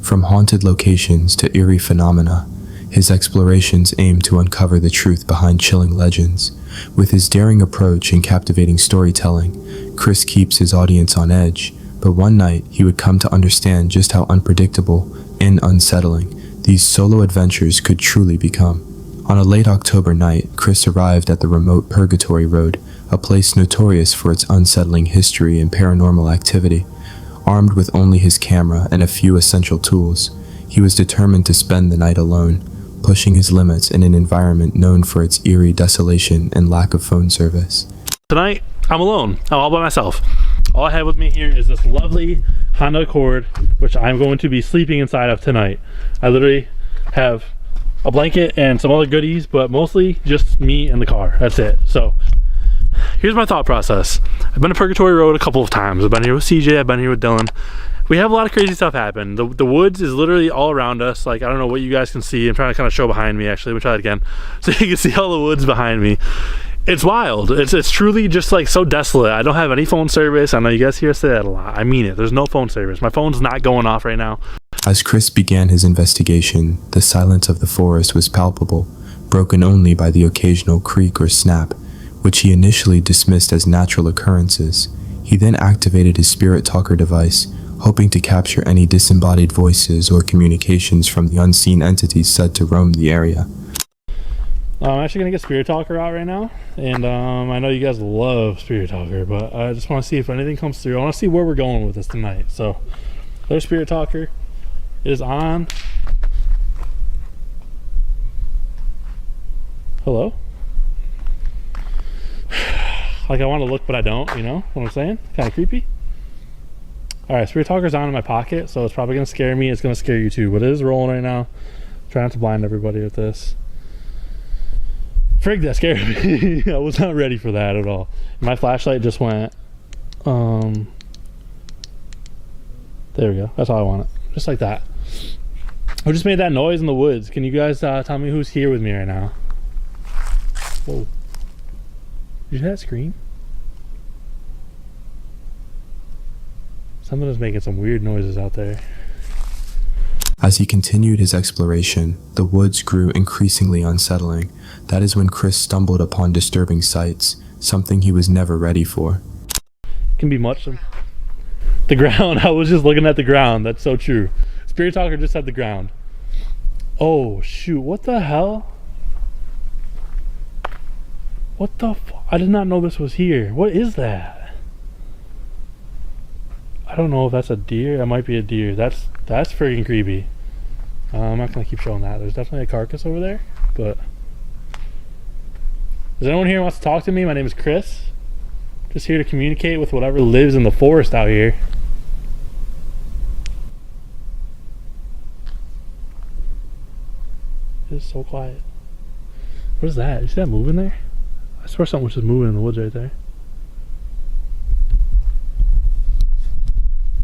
S1: From haunted locations to eerie phenomena, his explorations aim to uncover the truth behind chilling legends. With his daring approach and captivating storytelling, Chris keeps his audience on edge, but one night he would come to understand just how unpredictable and unsettling these solo adventures could truly become. On a late October night, Chris arrived at the remote Purgatory Road, a place notorious for its unsettling history and paranormal activity. Armed with only his camera and a few essential tools, he was determined to spend the night alone, pushing his limits in an environment known for its eerie desolation and lack of phone service.
S9: Tonight, I'm alone. I'm all by myself. All I have with me here is this lovely Honda Accord, which I'm going to be sleeping inside of tonight. I literally have a blanket and some other goodies, but mostly just me and the car. That's it. So here's my thought process. I've been to Purgatory Road a couple of times. I've been here with CJ, I've been here with Dylan. We have a lot of crazy stuff happen. The woods is literally all around us. Like, I don't know what you guys can see. I'm trying to kind of show behind me, actually. Let me try it again. So you can see all the woods behind me. It's wild. It's truly just like so desolate. I don't have any phone service. I know you guys hear us say that a lot. I mean it. There's no phone service. My phone's not going off right now.
S1: As Chris began his investigation, the silence of the forest was palpable, broken only by the occasional creak or snap, which he initially dismissed as natural occurrences. He then activated his spirit talker device, hoping to capture any disembodied voices or communications from the unseen entities said to roam the area.
S9: I'm actually going to get Spirit Talker out right now, and I know you guys love Spirit Talker, but I just want to see if anything comes through. I want to see where we're going with this tonight. So there's Spirit Talker. It is on. Hello? Like, I want to look, but I don't, you know what I'm saying? Kind of creepy. Alright, Spirit Talker's on in my pocket, so it's probably going to scare me. It's going to scare you too, but it is rolling right now. Try not to blind everybody with this. Frig, that scared me. I was not ready for that at all. My flashlight just went, there we go. That's all I wanted. Just like that. I just made that noise in the woods. Can you guys tell me who's here with me right now? Whoa. Did you hear that scream? Someone is making some weird noises out there.
S1: As he continued his exploration, the woods grew increasingly unsettling. That is when Chris stumbled upon disturbing sights, something he was never ready for.
S9: Can be much. The ground. I was just looking at the ground. That's so true. Spirit Talker just said the ground. Oh shoot, what the hell? What the I did not know this was here. What is that? I don't know if that's a deer. It might be a deer. That's freaking creepy. I'm not gonna keep showing that. There's definitely a carcass over there, but is anyone here who wants to talk to me? My name is Chris. Just here to communicate with whatever lives in the forest out here. It's so quiet. What is that? You see that moving there? I swear something was just moving in the woods right there.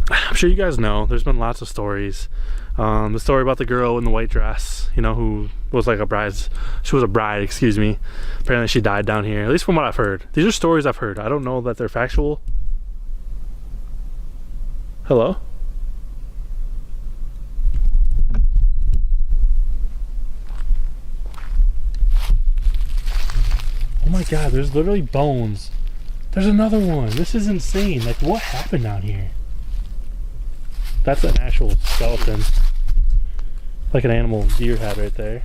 S9: I'm sure you guys know, there's been lots of stories. The story about the girl in the white dress, you know, who was like she was a bride, excuse me. Apparently she died down here, at least from what I've heard. These are stories I've heard. I don't know that they're factual. Hello? Oh my god, there's literally bones. There's another one. This is insane. Like, what happened down here? That's an actual skeleton. Like an animal deer had right there.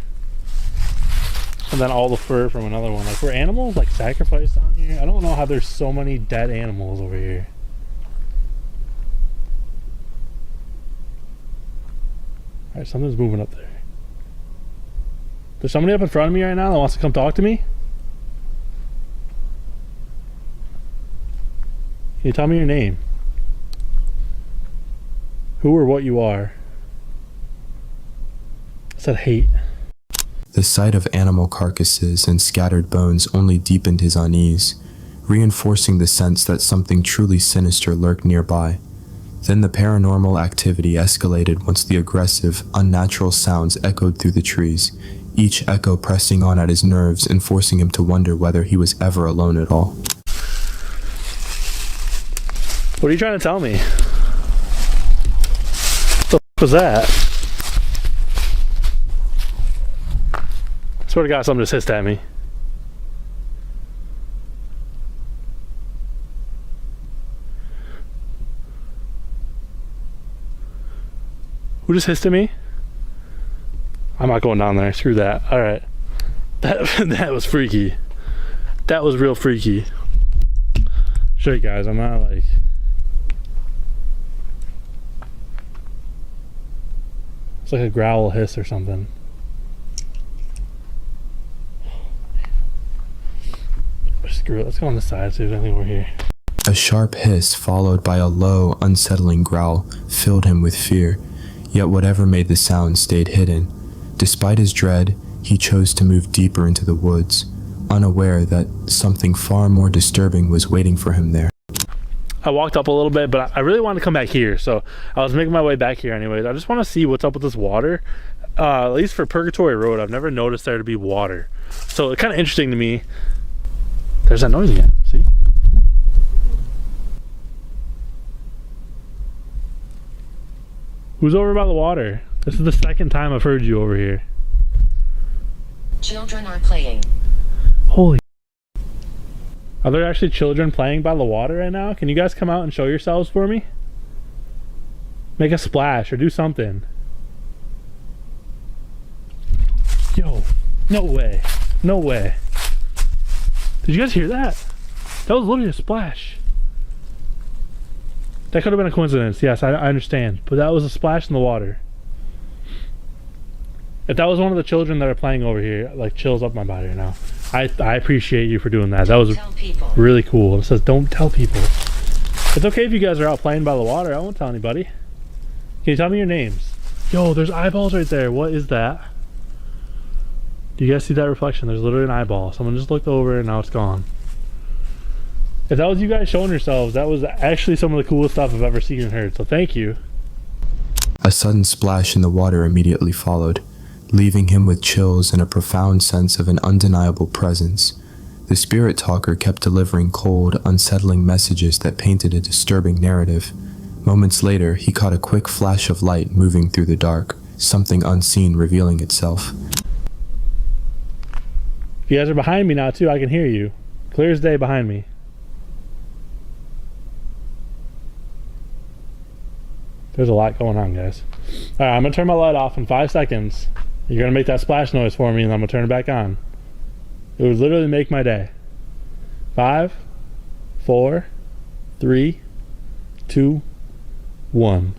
S9: And then all the fur from another one. Like, were animals like sacrificed down here? I don't know how there's so many dead animals over here. Alright, something's moving up there. There's somebody up in front of me right now that wants to come talk to me? Can you tell me your name? Who or what you are? I said hate.
S1: The sight of animal carcasses and scattered bones only deepened his unease, reinforcing the sense that something truly sinister lurked nearby. Then the paranormal activity escalated once the aggressive, unnatural sounds echoed through the trees, each echo pressing on at his nerves and forcing him to wonder whether he was ever alone at all.
S9: What are you trying to tell me? What the f was that? I swear to God, something just hissed at me. Who just hissed at me? I'm not going down there. Screw that. Alright. That was freaky. That was real freaky. Show you guys, I'm not like... It's like a growl hiss or something. Screw it, let's go on the side, see if there's anything over here.
S1: A sharp hiss followed by a low, unsettling growl filled him with fear, yet whatever made the sound stayed hidden. Despite his dread, he chose to move deeper into the woods, unaware that something far more disturbing was waiting for him there.
S9: I walked up a little bit, but I really wanted to come back here, so I was making my way back here anyways. I just want to see what's up with this water. At least for Purgatory Road, I've never noticed there to be water. So it's kind of interesting to me. There's that noise again, see? Who's over by the water? This is the second time I've heard you over here.
S17: Children are playing.
S9: Holy. Are there actually children playing by the water right now? Can you guys come out and show yourselves for me? Make a splash or do something. Yo, no way. No way. Did you guys hear that? That was literally a splash. That could have been a coincidence. Yes, I understand. But that was a splash in the water. If that was one of the children that are playing over here, like, chills up my body right now. I appreciate you for doing that. That was really cool. It says, don't tell people. It's okay if you guys are out playing by the water. I won't tell anybody. Can you tell me your names? Yo, there's eyeballs right there. What is that? Do you guys see that reflection? There's literally an eyeball. Someone just looked over and now it's gone. If that was you guys showing yourselves, that was actually some of the coolest stuff I've ever seen and heard. So thank you.
S1: A sudden splash in the water immediately followed, leaving him with chills and a profound sense of an undeniable presence. The spirit talker kept delivering cold, unsettling messages that painted a disturbing narrative. Moments later, he caught a quick flash of light moving through the dark, something unseen revealing itself.
S9: If you guys are behind me now too, I can hear you. Clear as day behind me. There's a lot going on, guys. All right, I'm gonna turn my light off in 5 seconds. You're gonna make that splash noise for me, and I'm gonna turn it back on. It would literally make my day. 5, 4, 3, 2, 1.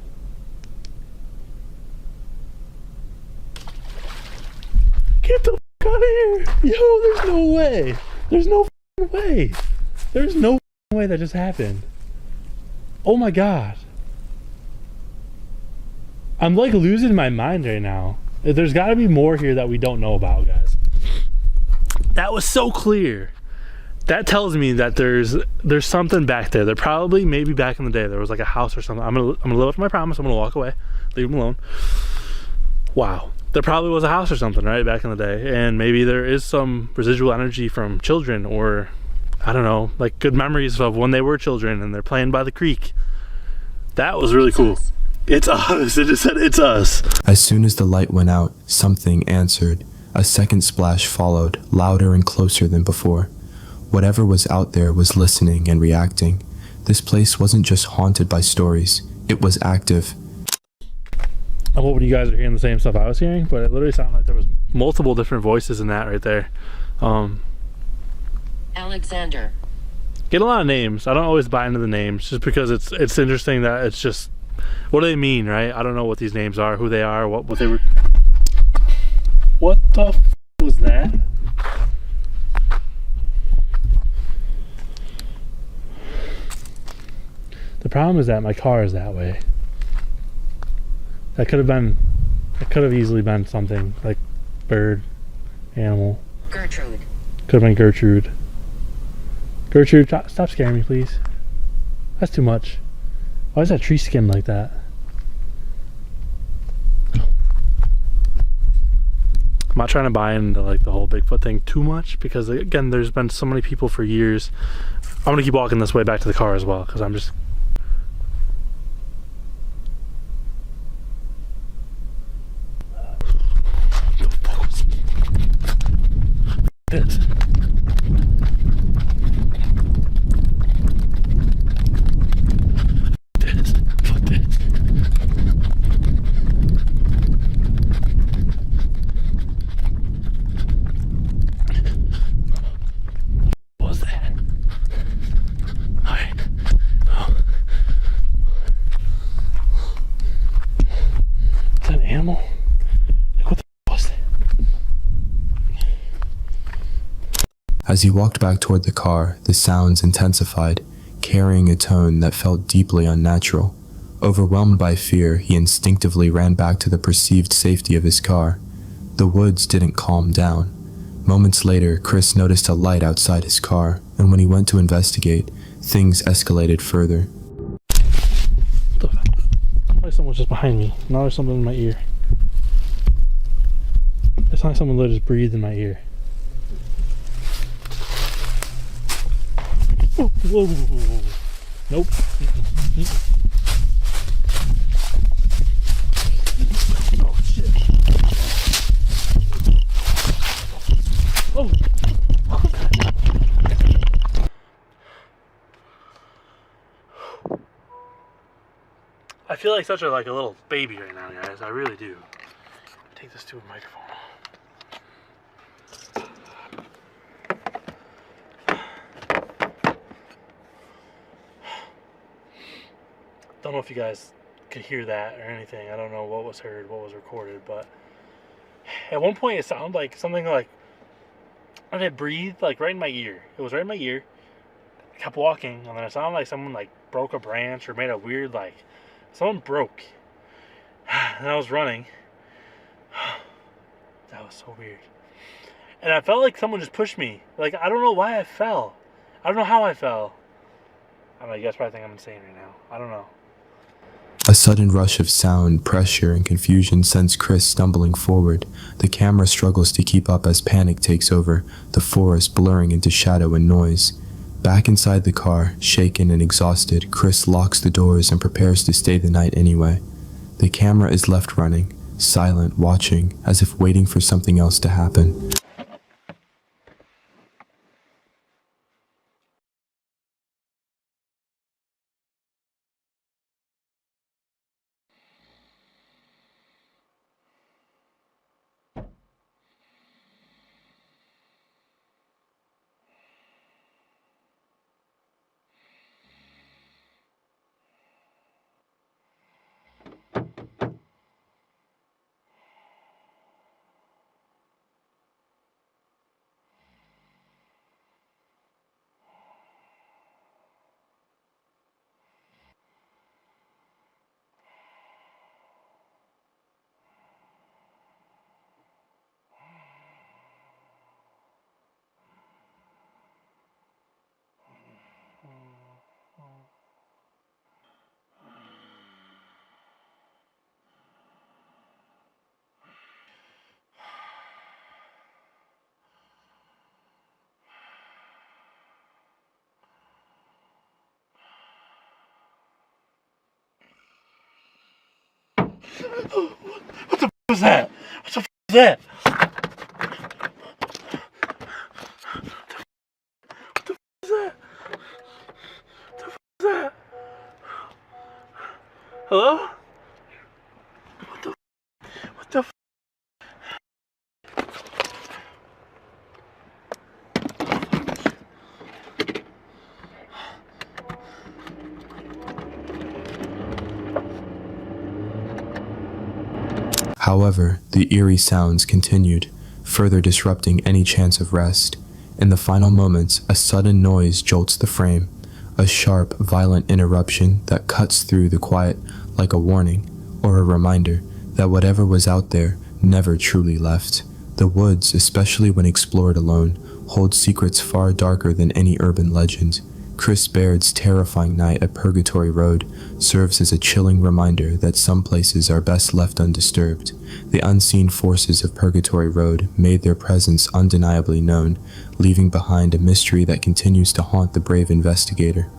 S9: Get the fuck out of here! Yo, there's no way! There's no way! There's no way that just happened. Oh my god. I'm like losing my mind right now. There's gotta be more here that we don't know about, guys. That was so clear. That tells me that there's something back there. There probably, maybe back in the day, there was like a house or something. I'm gonna live up to my promise. I'm gonna walk away. Leave him alone. Wow. There probably was a house or something, right, back in the day. And maybe there is some residual energy from children, or I don't know, like good memories of when they were children and they're playing by the creek. That was really cool. It's us. It just said it's us.
S1: As soon as the light went out, something answered. A second splash followed, louder and closer than before. Whatever was out there was listening and reacting. This place wasn't just haunted by stories, it was active.
S9: I'm hoping you guys are hearing the same stuff I was hearing, but it literally sounded like there was multiple different voices in that right there.
S17: Alexander.
S9: Get a lot of names. I don't always buy into the names just because it's interesting that it's just, what do they mean, right? I don't know what these names are, who they are, what they were. What the f was that? The problem is that my car is that way. That could have easily been something like bird, animal.
S17: Gertrude.
S9: Could have been Gertrude. Gertrude, stop scaring me, please. That's too much. Why is that tree skin like that? I'm not trying to buy into like the whole Bigfoot thing too much because again, there's been so many people for years. I'm gonna keep walking this way back to the car as well because I'm just. This. Fuck this. What was that? Alright. Oh. Is that an animal? Like what the f was that?
S1: As he walked back toward the car, the sounds intensified, carrying a tone that felt deeply unnatural. Overwhelmed by fear, he instinctively ran back to the perceived safety of his car. The woods didn't calm down. Moments later, Chris noticed a light outside his car, and when he went to investigate, things escalated further.
S9: Like someone's just behind me. Now there's something in my ear. It's like someone literally just breathed in my ear. Oh, whoa, whoa, whoa, whoa. Nope. Oh shit. Oh. I feel like such a little baby right now, guys. I really do. Take this to a microphone. Don't know if you guys could hear that or anything. I don't know what was heard, what was recorded, but at one point it sounded like something like I had breathed right in my ear. It was right in my ear. I kept walking, and then it sounded like someone broke a branch or made a weird someone broke. And I was running. That was so weird. And I felt like someone just pushed me. I don't know why I fell. I don't know how I fell. I don't know, you guys probably think I'm insane right now. I don't know.
S1: A sudden rush of sound, pressure, and confusion sends Chris stumbling forward. The camera struggles to keep up as panic takes over, the forest blurring into shadow and noise. Back inside the car, shaken and exhausted, Chris locks the doors and prepares to stay the night anyway. The camera is left running, silent, watching, as if waiting for something else to happen.
S9: What the f was that? What the f was that? What the f was that? What the f was that? Hello? What the f? What the f?
S1: However, the eerie sounds continued, further disrupting any chance of rest. In the final moments, a sudden noise jolts the frame, a sharp, violent interruption that cuts through the quiet like a warning or a reminder that whatever was out there never truly left. The woods, especially when explored alone, hold secrets far darker than any urban legend. Chris Baird's terrifying night at Purgatory Road serves as a chilling reminder that some places are best left undisturbed. The unseen forces of Purgatory Road made their presence undeniably known, leaving behind a mystery that continues to haunt the brave investigator.